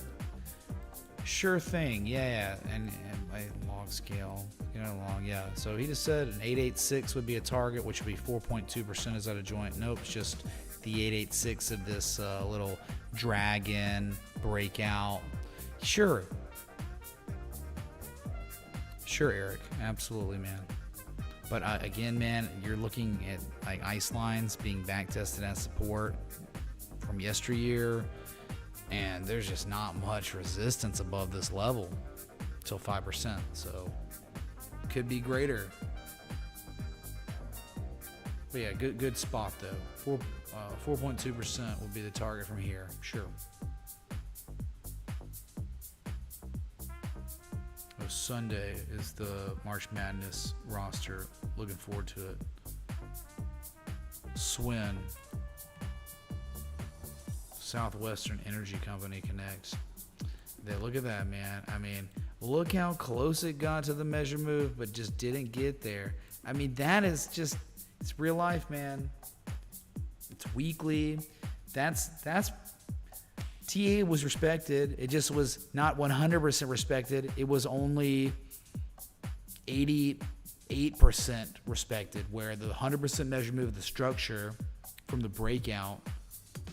thing. Yeah, and my log scale. Long, yeah. So he just said an 886 would be a target, which would be 4.2%. Is that a joint? Nope, it's just the 886 of this little dragon breakout. Sure, Eric. Absolutely, man. But again, man, you're looking at like ice lines being back tested as support from yesteryear, and there's just not much resistance above this level till 5%. So could be greater. But yeah, good spot though. 4.2% will be the target from here. Sure. Oh, Sunday is the March Madness roster. Looking forward to it. Swin. Southwestern Energy Company connects. Look at that, man. I mean, look how close it got to the measure move, but just didn't get there. I mean, that is just, it's real life, man. It's weekly. That's TA was respected. It just was not 100% respected. It was only 88% respected, where the 100% measure move of the structure from the breakout,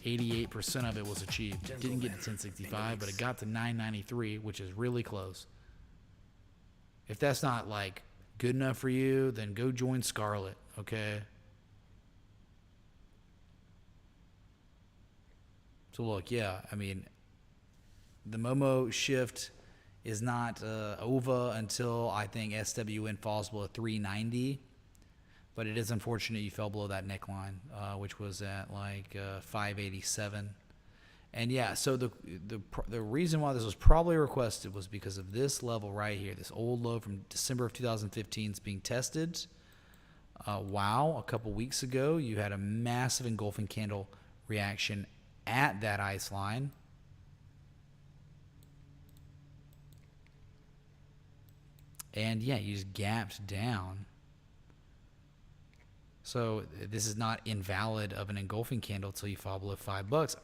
88% of it was achieved. It didn't get to 1065, but it got to 993, which is really close. If that's not like good enough for you, then go join Scarlet, okay? So look, yeah, I mean, the Momo shift is not over until I think SWN falls below 390. But it is unfortunate you fell below that neckline, which was at like 587. And yeah, so the reason why this was probably requested was because of this level right here, this old low from December of 2015 is being tested. Wow, a couple weeks ago, you had a massive engulfing candle reaction at that ice line. And yeah, you just gapped down. So this is not invalid of an engulfing candle until you fall below $5.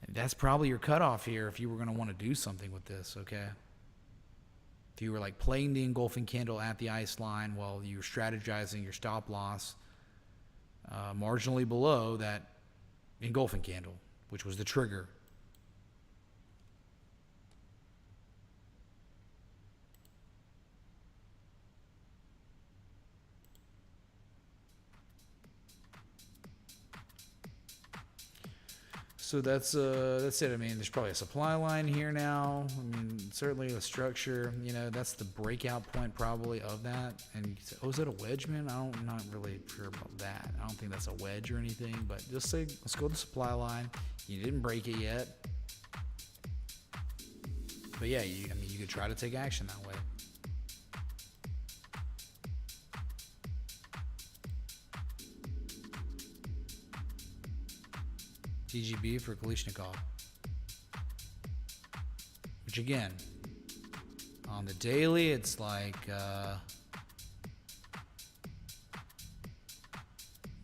That's probably your cutoff here if you were going to want to do something with this, okay? If you were like playing the engulfing candle at the ice line while you were strategizing your stop loss marginally below that engulfing candle, which was the trigger. So that's it. I mean, there's probably a supply line here now. I mean, certainly the structure, you know, that's the breakout point probably of that. And you can say, oh, is that a wedge, man? I'm not really sure about that. I don't think that's a wedge or anything, but just say, let's go to the supply line. You didn't break it yet. But yeah, I mean, you could try to take action that way. DGB for Kalishnikov. Which again, on the daily, it's like,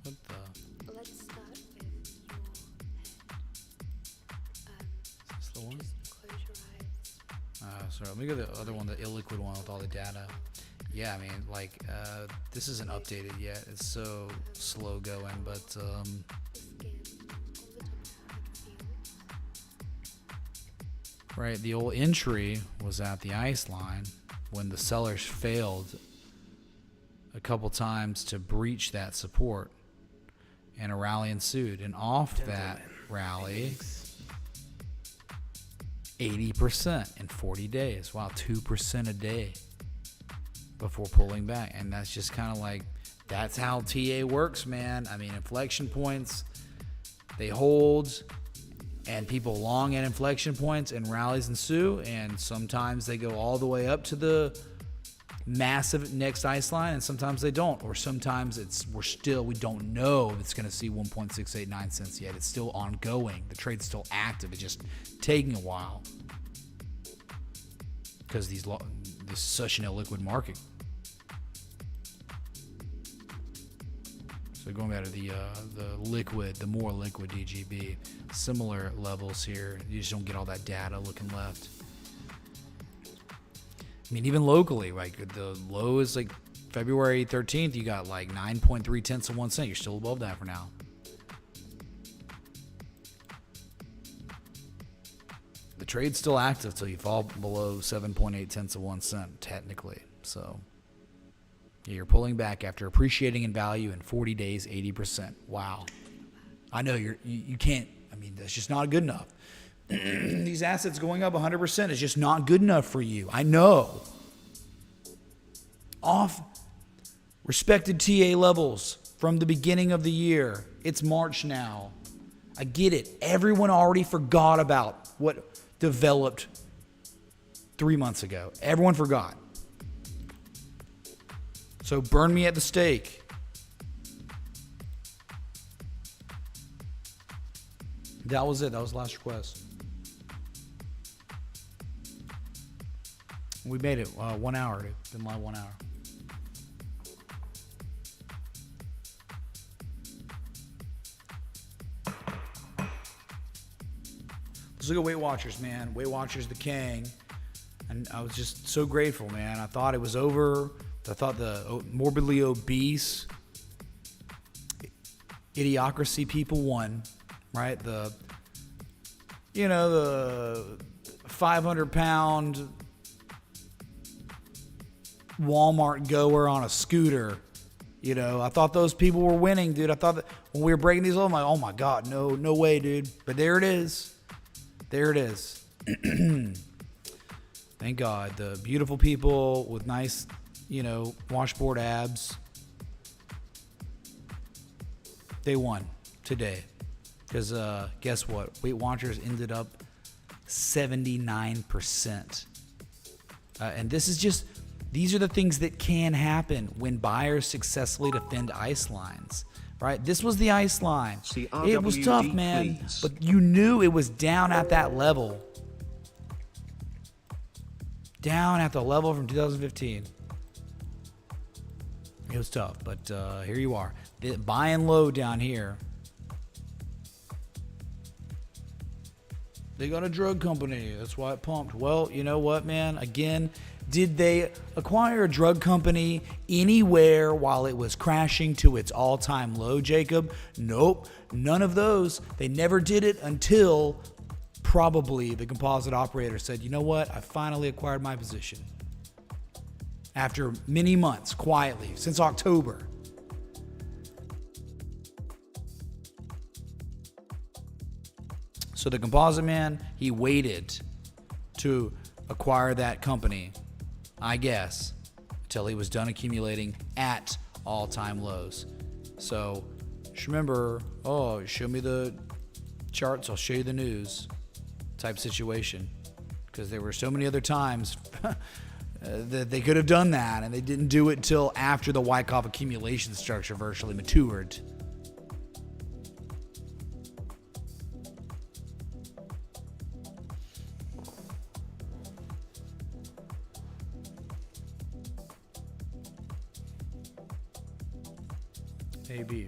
what the? Let's start with your Is this the one? just close your eyes. Sorry, let me go to the other one, the illiquid one with all the data. Yeah, I mean, like, this isn't updated yet. It's so slow going, but, The skin on the top of your field. right, the old entry was at the ice line when the sellers failed a couple times to breach that support, and a rally ensued. And off that rally, 80% in 40 days. Wow, 2% a day before pulling back. And that's just kind of like, that's how TA works, man. I mean, inflection points, they hold, and people long at inflection points, and rallies ensue, and sometimes they go all the way up to the massive next ice line, and sometimes they don't, or sometimes we don't know if it's going to see 1.689 cents yet. It's still ongoing. The trade's still active. It's just taking a while because this is such an illiquid market. So going back to the more liquid DGB, similar levels here. You just don't get all that data looking left. I mean, even locally, like the low is like February 13th, you got like 9.3 tenths of 1 cent. You're still above that for now. The trade's still active till you fall below 7.8 tenths of 1 cent, technically. So yeah, you're pulling back after appreciating in value in 40 days, 80%. Wow. I know you can't. I mean, that's just not good enough. These assets going up 100% is just not good enough for you. I know. Off respected TA levels from the beginning of the year. It's March now. I get it. Everyone already forgot about what developed 3 months ago. Everyone forgot. So burn me at the stake. That was it. That was the last request. We made it 1 hour. It's been live 1 hour. Let's look at Weight Watchers, man. Weight Watchers, the king. And I was just so grateful, man. I thought it was over. I thought the morbidly obese idiocracy people won, right? The 500-pound Walmart goer on a scooter. I thought those people were winning, dude. I thought that when we were breaking these, I'm like, oh my God, no way, dude. But there it is. There it is. Thank God. The beautiful people with nice, washboard abs. They won today. Because guess what? Weight Watchers ended up 79%. And these are the things that can happen when buyers successfully defend ice lines. Right? This was the ice line. It was tough, man. Please. But you knew it was down at that level. Down at the level from 2015. It was tough, but here you are. Buying low down here. They got a drug company. That's why it pumped. Well, you know what, man? Again, did they acquire a drug company anywhere while it was crashing to its all-time low, Jacob? Nope. None of those. They never did it until probably the composite operator said, you know what? I finally acquired my position. After many months, quietly, since October. So the composite man, he waited to acquire that company, I guess, until he was done accumulating at all-time lows. So just remember, oh, show me the charts, I'll show you the news type situation, because there were so many other times that they could have done that, and they didn't do it until after the Wyckoff accumulation structure virtually matured.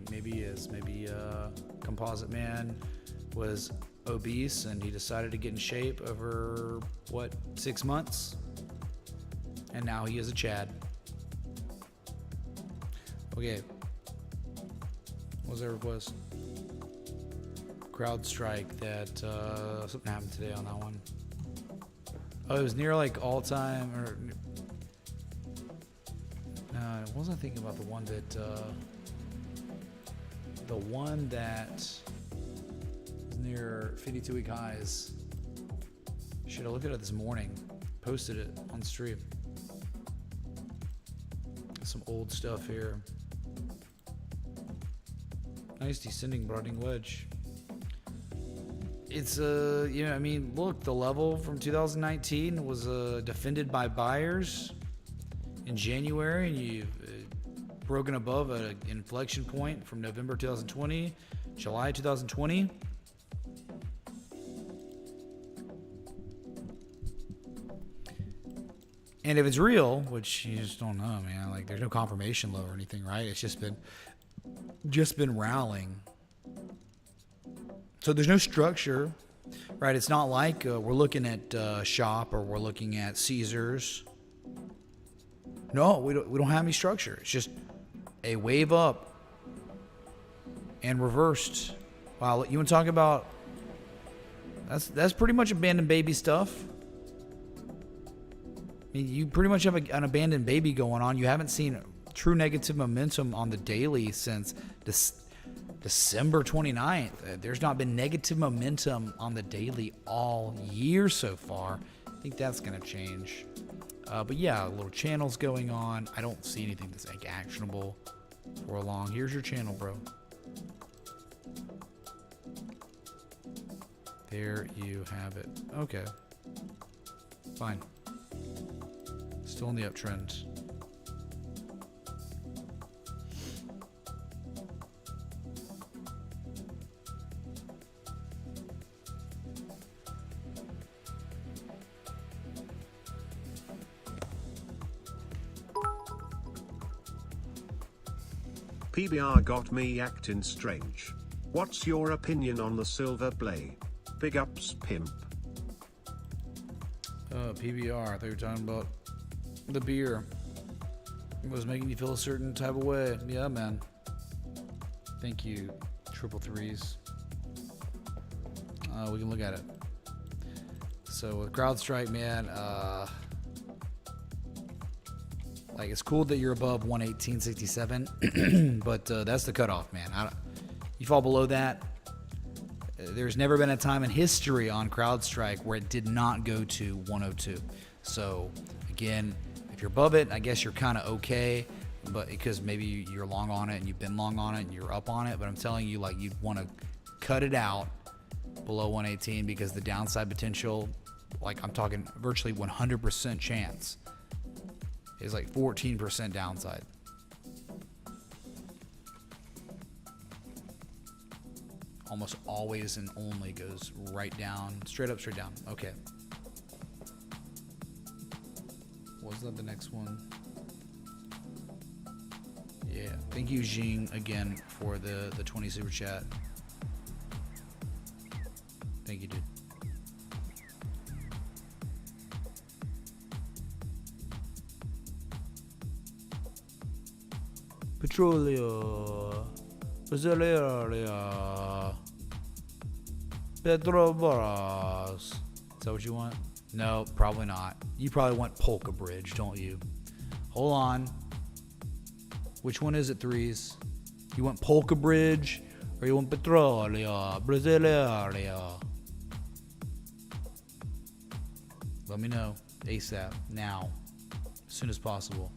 Maybe he is. Maybe Composite Man was obese and he decided to get in shape over, 6 months? And now he is a Chad. Okay. What was their request? CrowdStrike, that something happened today on that one. Oh, it was near like all-time, or what was I thinking about? The one that was near 52-week highs. Shit, I looked at it this morning. Posted it on the stream. Some old stuff here. Nice descending broadening wedge. It's look, the level from 2019 was defended by buyers in January, and you've broken above an inflection point from November 2020, July 2020. And if it's real, which you just don't know, man, like there's no confirmation low or anything, right? It's just been rallying. So there's no structure, right? It's not like we're looking at Shop or we're looking at Caesars. No, we don't have any structure. It's just a wave up and reversed. Wow, you want to talk about? That's pretty much abandoned baby stuff. I mean, you pretty much have an abandoned baby going on. You haven't seen true negative momentum on the daily since December 29th. There's not been negative momentum on the daily all year so far. I think that's going to change. But yeah, little channels going on. I don't see anything that's like actionable for long. Here's your channel, bro. There you have it. Okay. Fine. Still in the uptrend. PBR got me acting strange. What's your opinion on the silver play? Big ups, pimp. PBR, I thought you were talking about the beer. It was making you feel a certain type of way. Yeah, man. Thank you, 333s. We can look at it. So with CrowdStrike, man, like it's cool that you're above 118.67, but that's the cutoff, man. You fall below that. There's never been a time in history on CrowdStrike where it did not go to 102. So again, if you're above it, I guess you're kind of okay, but because maybe you're long on it and you've been long on it and you're up on it. But I'm telling you, like, you'd want to cut it out below 118 because the downside potential, like I'm talking virtually 100% chance, is like 14% downside. Almost always and only goes right down, straight up, straight down. Okay. Was that the next one? Yeah. Thank you, Jing, again for the 20 super chat. Thank you, dude. Petroleo. Brasileira. Petrobras. Is that what you want? No, probably not. You probably want PolkaBridge, don't you? Hold on. Which one is it, threes? You want PolkaBridge or you want Petroleo? Brasileira. Let me know ASAP, now, as soon as possible.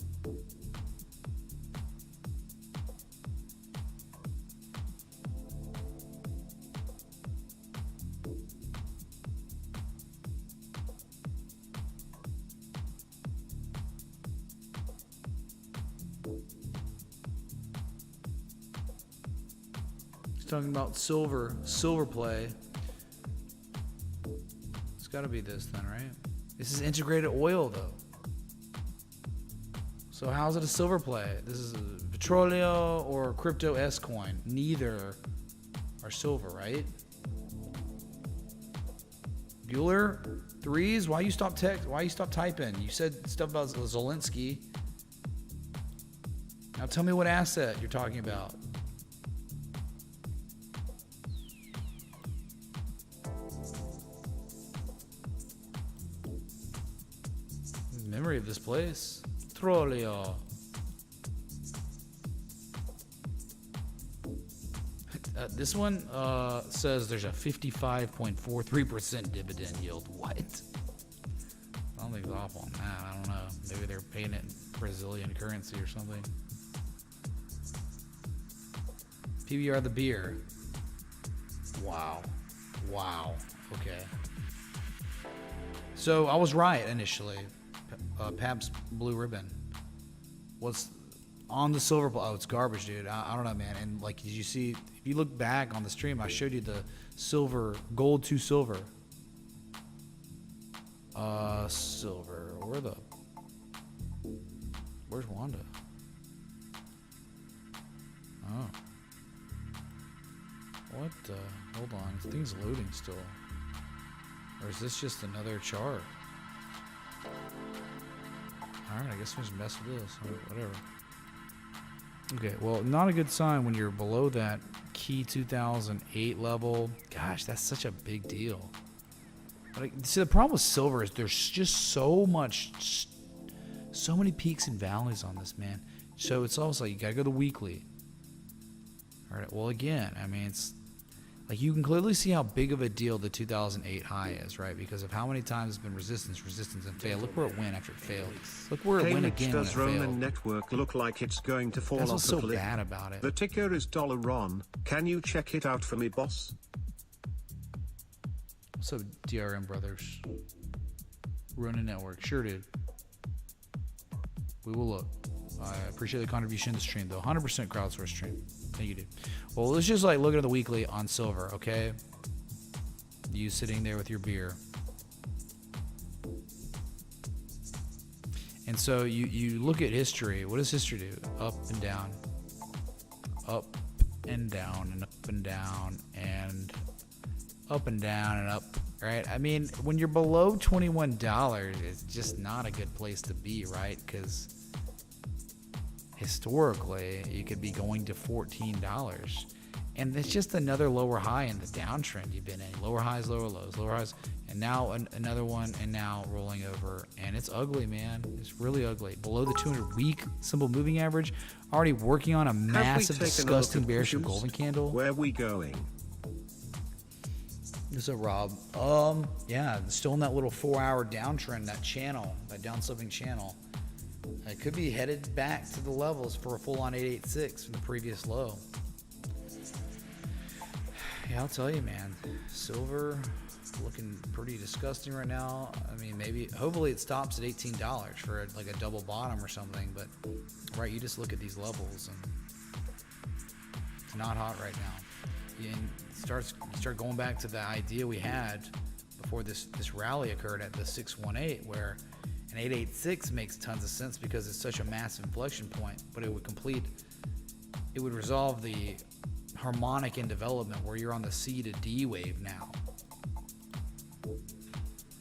Talking about silver play. It's got to be this then, right? This is integrated oil though. So how's it a silver play? This is a petroleo or crypto S coin. Neither are silver, right? Bueller, threes. Why you stop typing? You said stuff about Zelensky. Now tell me what asset you're talking about. Memory of this place. Petroleo. This one says there's a 55.43% dividend yield. What? Something's off on that. I don't know. Maybe they're paying it in Brazilian currency or something. PBR the beer. Wow. Okay. So I was right initially. Pabst Blue Ribbon. What's on the silver? Oh, it's garbage, dude. I don't know, man. And like, did you see? If you look back on the stream, I showed you the silver, gold to silver. Silver. Where's Wanda? Oh. What the? Hold on. This thing's loading still. Or is this just another chart? Alright, I guess we'll just mess with this. Whatever. Okay, well, not a good sign when you're below that key 2008 level. Gosh, that's such a big deal. But see, the problem with silver is there's just so many peaks and valleys on this, man. So it's almost like you gotta go to weekly. Alright, well, again, I mean, it's like you can clearly see how big of a deal the 2008 high is, right? Because of how many times it's been resistance, and failed. Look where it went after it failed. Look where it went again when it does failed. Ronan Network look like it's going to fall That's off what's a so cliff? bad about it. The ticker is $RON. Can you check it out for me, boss? What's up, DRM brothers? Ronan Network. Sure, dude. We will look. I appreciate the contribution to the stream, though. 100% crowdsource stream. Thank you, dude. Well, let's just like look at the weekly on silver, okay? You sitting there with your beer. And so you look at history. What does history do? Up and down. Up and down and up and down and up and down and up, right? I mean, when you're below $21, it's just not a good place to be, right? Because historically, you could be going to $14. And it's just another lower high in the downtrend you've been in. Lower highs, lower lows, lower highs. And now another one, and now rolling over. And it's ugly, man. It's really ugly. Below the 200-week simple moving average. Already working on a massive, disgusting bearish golden candle. Where are we going? What's up, Rob? Yeah, still in that little 4-hour downtrend, that channel, that down-sloping channel. It could be headed back to the levels for a full-on 886 from the previous low. Yeah, I'll tell you, man. Silver looking pretty disgusting right now. I mean, hopefully it stops at $18 for like a double bottom or something. But right, you just look at these levels and it's not hot right now. And start going back to the idea we had before this rally occurred at the 618, where an 886 makes tons of sense because it's such a massive inflection point, but it would resolve the harmonic in development where you're on the C to D wave now.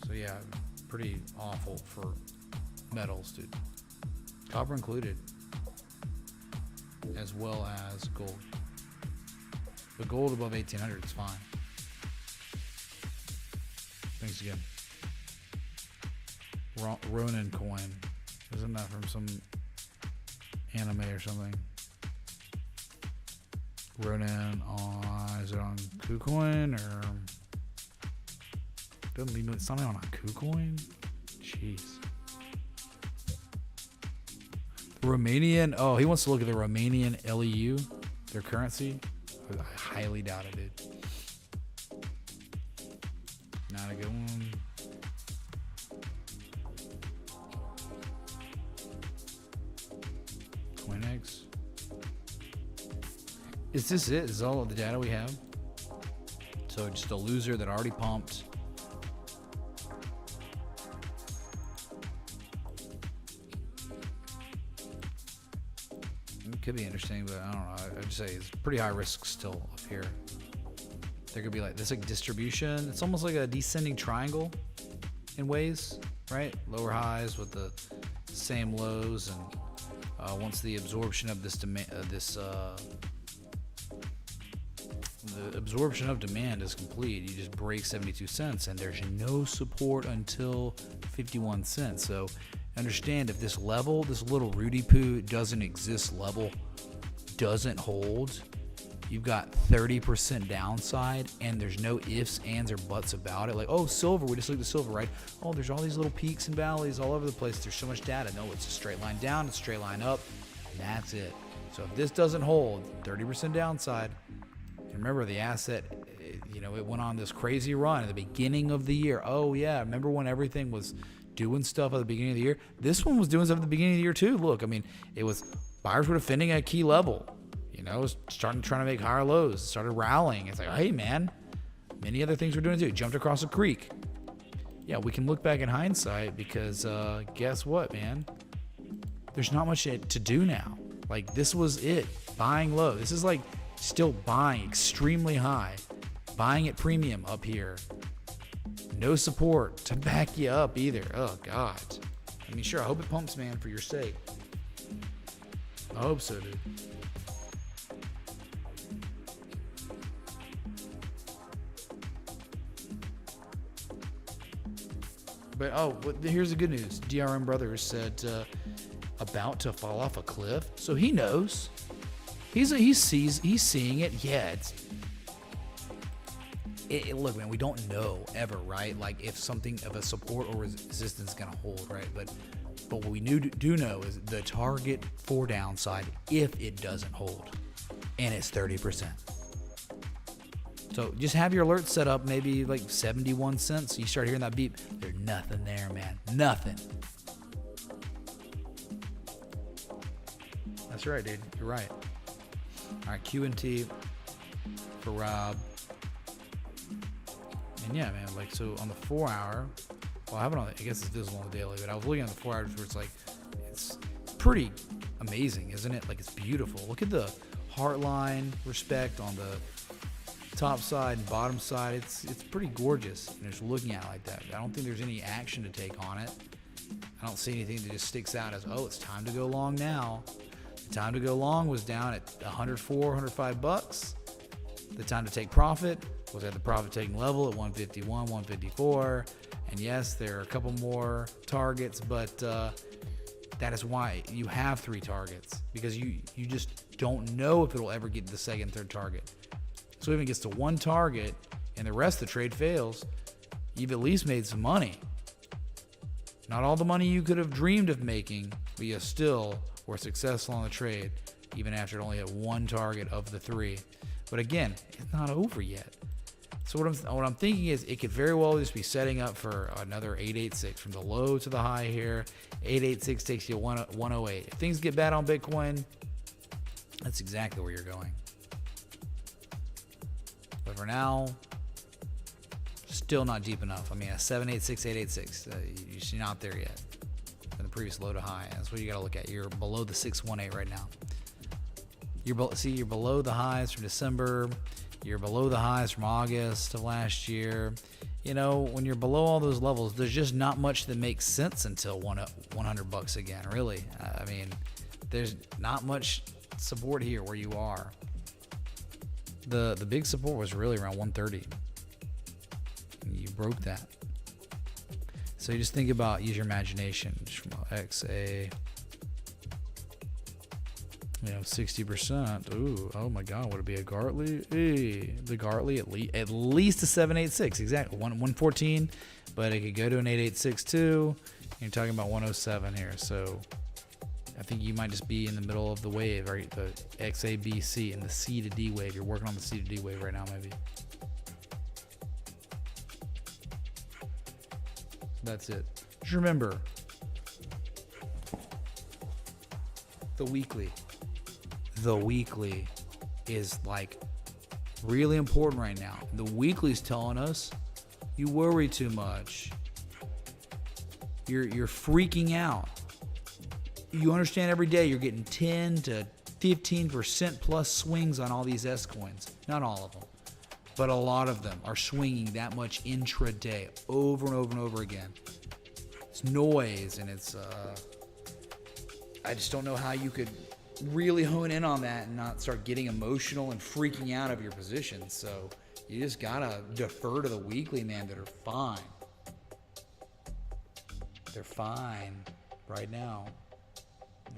So yeah, pretty awful for metals, dude. Copper included, as well as gold. But gold above 1800 is fine. Thanks again. Ronan coin. Isn't that from some anime or something? Ronan is it on KuCoin or doesn't mean it's something on a KuCoin? Jeez. Romanian. Oh, he wants to look at the Romanian LEU, their currency. I highly doubt it, dude. Not a good one. CoinEx. Is this it? Is all of the data we have? So just a loser that already pumped. It could be interesting, but I don't know. I'd just say it's pretty high risk still up here. There could be like this, like distribution. It's almost like a descending triangle in ways, right? Lower highs with the same lows, and once the absorption of this demand, the absorption of demand is complete, you just break 72 cents, and there's no support until 51 cents. So understand, if this level, this little Rudy Poo doesn't exist level, doesn't hold, you've got 30% downside, and there's no ifs, ands, or buts about it. Like, oh, silver, we just looked at silver, right? Oh, there's all these little peaks and valleys all over the place. There's so much data. No, it's a straight line down, it's a straight line up, and that's it. So if this doesn't hold, 30% downside. And remember, the asset, it went on this crazy run at the beginning of the year. Oh, yeah, remember when everything was doing stuff at the beginning of the year? This one was doing stuff at the beginning of the year, too. Look, I mean, it was buyers were defending at a key level. It was trying to make higher lows. It started rallying. It's like, hey, man, many other things we're doing too. Jumped across a creek. Yeah, we can look back in hindsight because guess what, man? There's not much to do now. Like, this was it. Buying low. This is like still buying extremely high. Buying at premium up here. No support to back you up either. Oh, God. I mean, sure, I hope it pumps, man, for your sake. I hope so, dude. But here's the good news. DRM Brothers said about to fall off a cliff, so he knows. He's seeing it. Yeah, look, man, we don't know ever, right? Like if something of a support or resistance is gonna hold, right? But what we do know is the target for downside if it doesn't hold, and it's 30%. So just have your alerts set up, maybe like 71 cents. You start hearing that beep. There's nothing there, man. Nothing. That's right, dude. You're right. All right, Q&T for Rob. And yeah, man, like, so on the 4 hour, well, I have it on, I guess it's visible on the daily, but I was looking at the 4 hours where it's like, it's pretty amazing, isn't it? Like, it's beautiful. Look at the heart line respect on the top side and bottom side. It's pretty gorgeous, and just looking at it like that. I don't think there's any action to take on it. I don't see anything that just sticks out as, oh, it's time to go long now. The time to go long was down at 104, 105 bucks. The time to take profit was at the profit taking level at 151, 154. And yes, there are a couple more targets, but that is why you have 3 targets, because you just don't know if it'll ever get to the second, third target. So if it gets to 1 target and the rest of the trade fails, you've at least made some money. Not all the money you could have dreamed of making, but you still were successful on the trade, even after it only had 1 target of the 3. But again, it's not over yet. So what I'm thinking is it could very well just be setting up for another 886 from the low to the high here. 886 takes you 108. If things get bad on Bitcoin, that's exactly where you're going. But for now, still not deep enough. I mean, a 786, 886, you're not there yet. From the previous low to high, that's what you got to look at. You're below the 618 right now. You're below the highs from December. You're below the highs from August of last year. When you're below all those levels, there's just not much that makes sense until 100 bucks again, really. I mean, there's not much support here where you are. The big support was really around 130. You broke that. So you just think about, use your imagination. Just from XA, 60%. Ooh, oh my God, would it be a Gartley? Hey, the Gartley at least a 786, exactly. 114, but it could go to an 886 too. You're talking about 107 here, so I think you might just be in the middle of the wave, right? The XABC and the C to D wave. You're working on the C to D wave right now, maybe. That's it. Just remember, the weekly is like really important right now. The weekly's telling us you worry too much. You're freaking out. You understand every day you're getting 10 to 15% plus swings on all these S coins. Not all of them, but a lot of them are swinging that much intraday over and over and over again. It's noise, and it's I just don't know how you could really hone in on that and not start getting emotional and freaking out of your positions. So you just gotta defer to the weekly, man, that are fine. They're fine right now.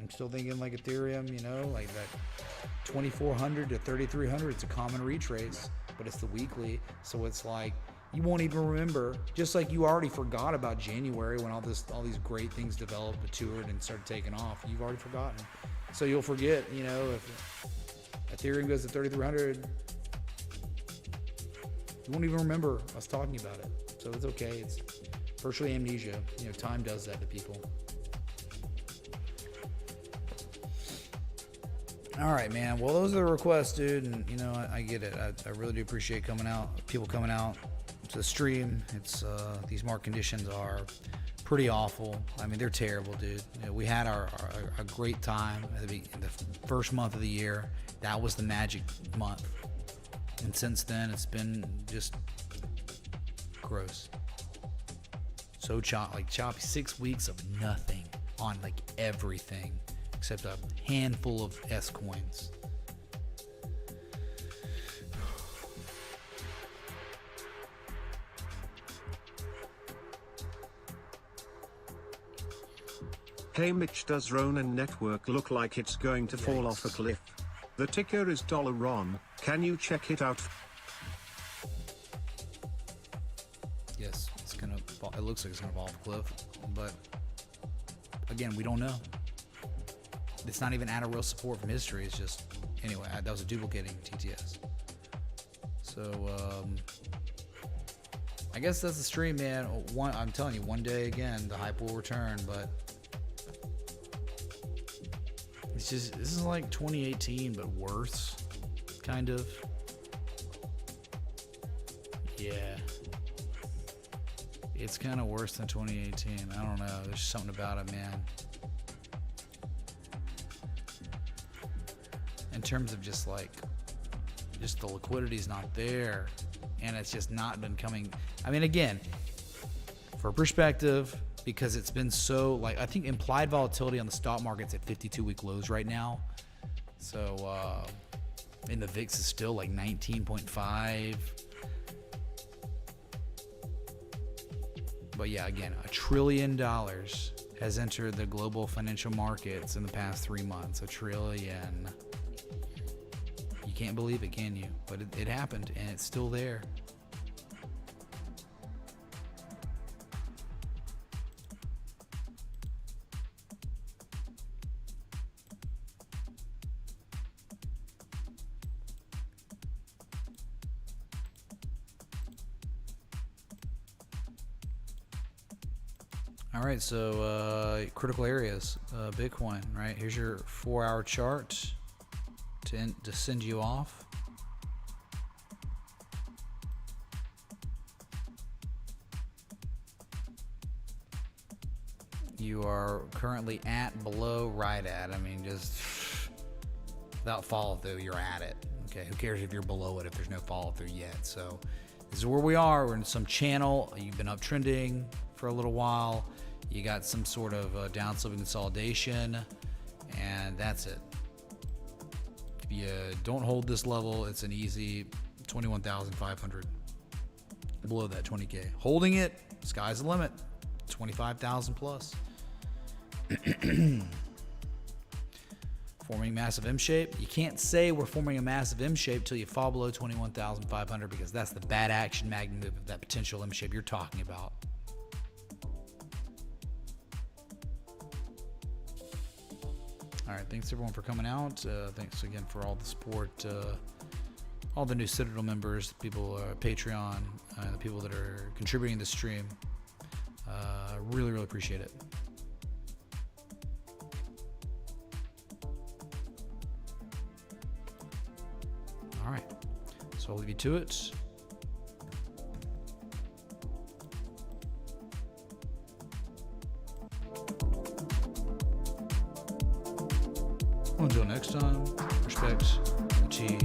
I'm still thinking like Ethereum, you know, like that 2400 to 3300. It's a common retrace, but it's the weekly, so it's like you won't even remember. Just like you already forgot about January when all these great things developed, matured, and started taking off. You've already forgotten, so you'll forget. You know, if Ethereum goes to 3300, you won't even remember us talking about it. So it's okay. It's virtually amnesia. You know, time does that to people. All right, man. Well, those are the requests, dude. And, you know, I get it. I really do appreciate people coming out to the stream. It's these market conditions are pretty awful. I mean, they're terrible, dude. You know, we had a great time in the first month of the year. That was the magic month. And since then, it's been just gross. So choppy 6 weeks of nothing on like everything except a handful of S coins. Hey Mitch, does Ronan Network look like it's going to fall off a cliff? The ticker is $RON. Can you check it out? Yes, it's gonna fall. It looks like it's gonna fall off a cliff, but again, we don't know. It's not even at a real support from history. It's just, anyway, that was a duplicating TTS. So, I guess that's the stream, man. I'm telling you, one day again, the hype will return, but it's just, this is like 2018, but worse, kind of. Yeah. It's kind of worse than 2018. I don't know. There's something about it, man. In terms of just the liquidity's not there, and it's just not been coming. I mean, again, for perspective, because it's been so, like, I think implied volatility on the stock market's at 52-week lows right now. So, and the VIX is still like 19.5. But yeah, again, $1 trillion has entered the global financial markets in the past 3 months. $1 trillion. You can't believe it, can you? But it happened, and it's still there. All right, so critical areas, Bitcoin, right? Here's your 4-hour chart to send you off. You are currently at, below, right at. I mean, just without follow through, you're at it. Okay, who cares if you're below it if there's no follow through yet? So this is where we are. We're in some channel. You've been uptrending for a little while. You got some sort of downsloping consolidation, and that's it. If you don't hold this level, it's an easy 21,500 below that 20K. Holding it, sky's the limit, 25,000 plus. Forming massive M shape. You can't say we're forming a massive M shape till you fall below 21,500 because that's the bad action magnitude of that potential M shape you're talking about. All right, thanks everyone for coming out. Thanks again for all the support. All the new Citadel members, people Patreon, the people that are contributing to the stream. Really, really appreciate it. All right, so I'll leave you to it. Until next time, respect, T.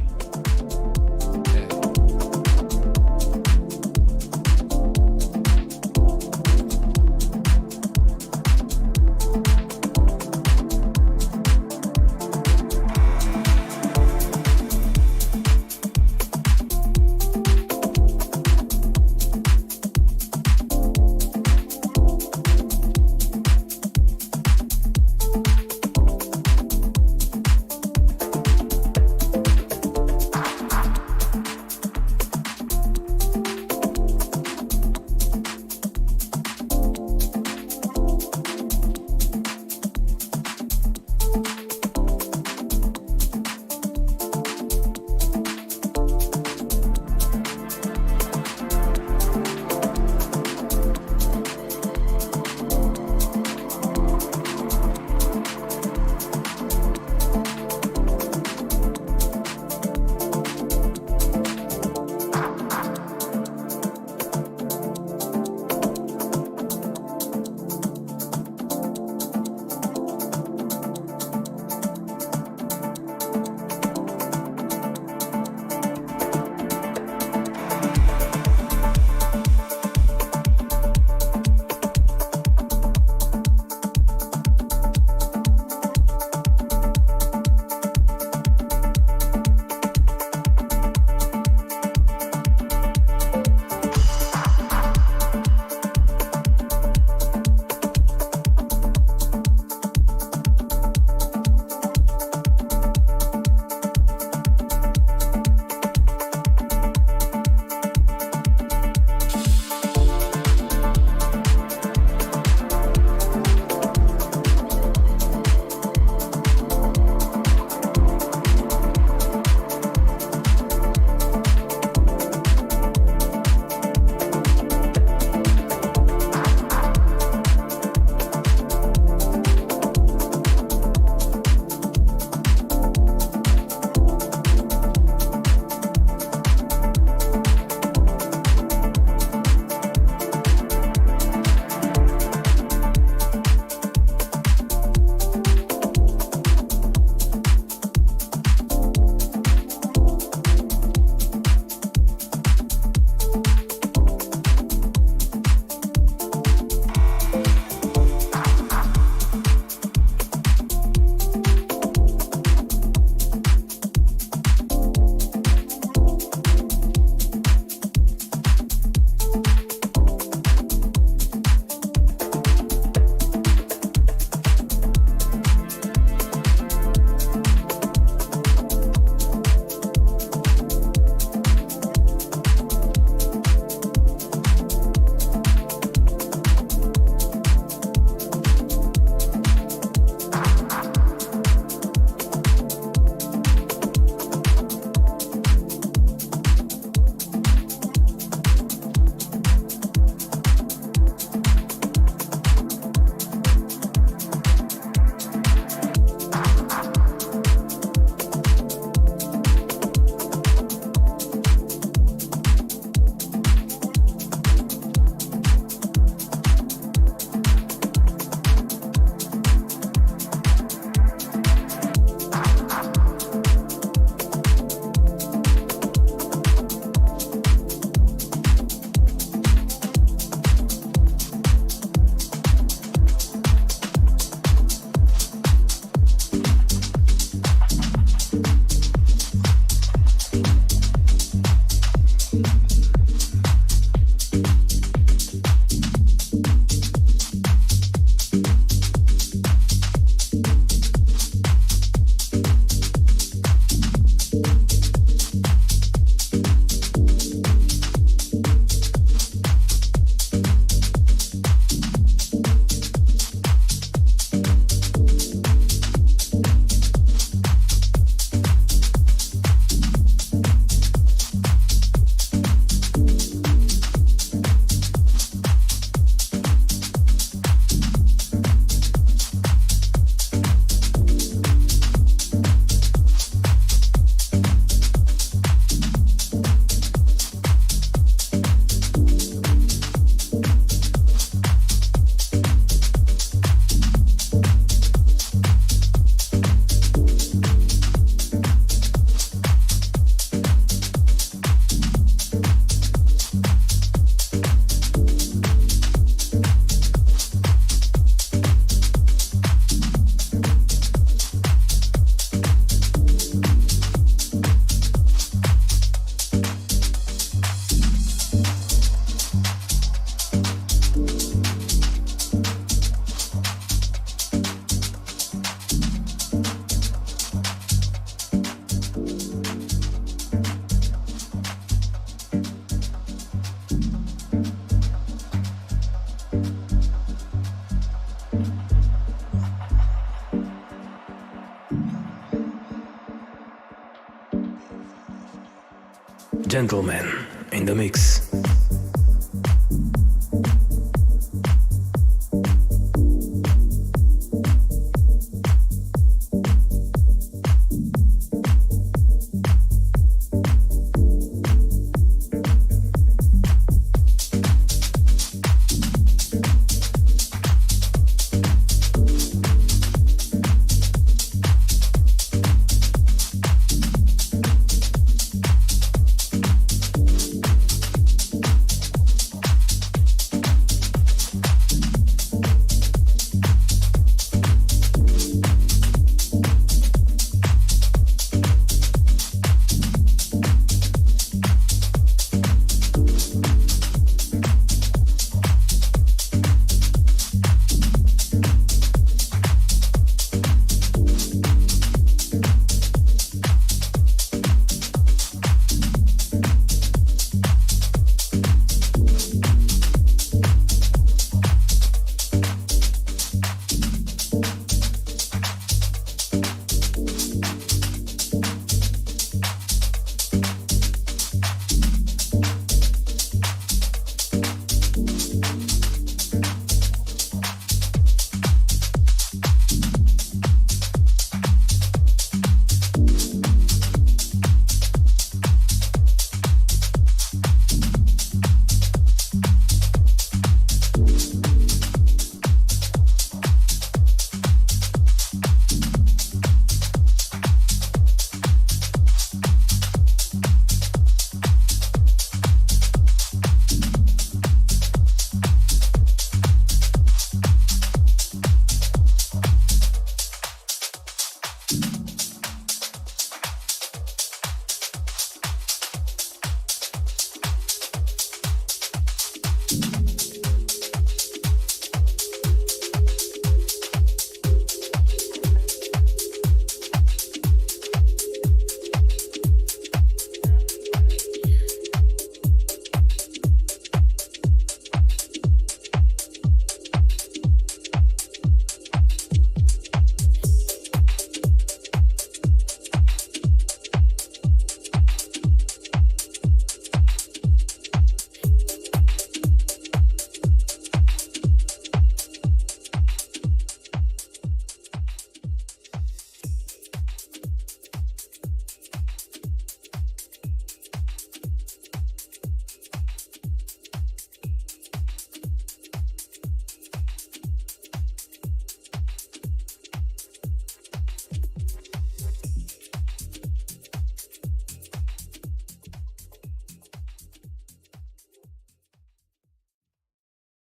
gentlemen in the mix.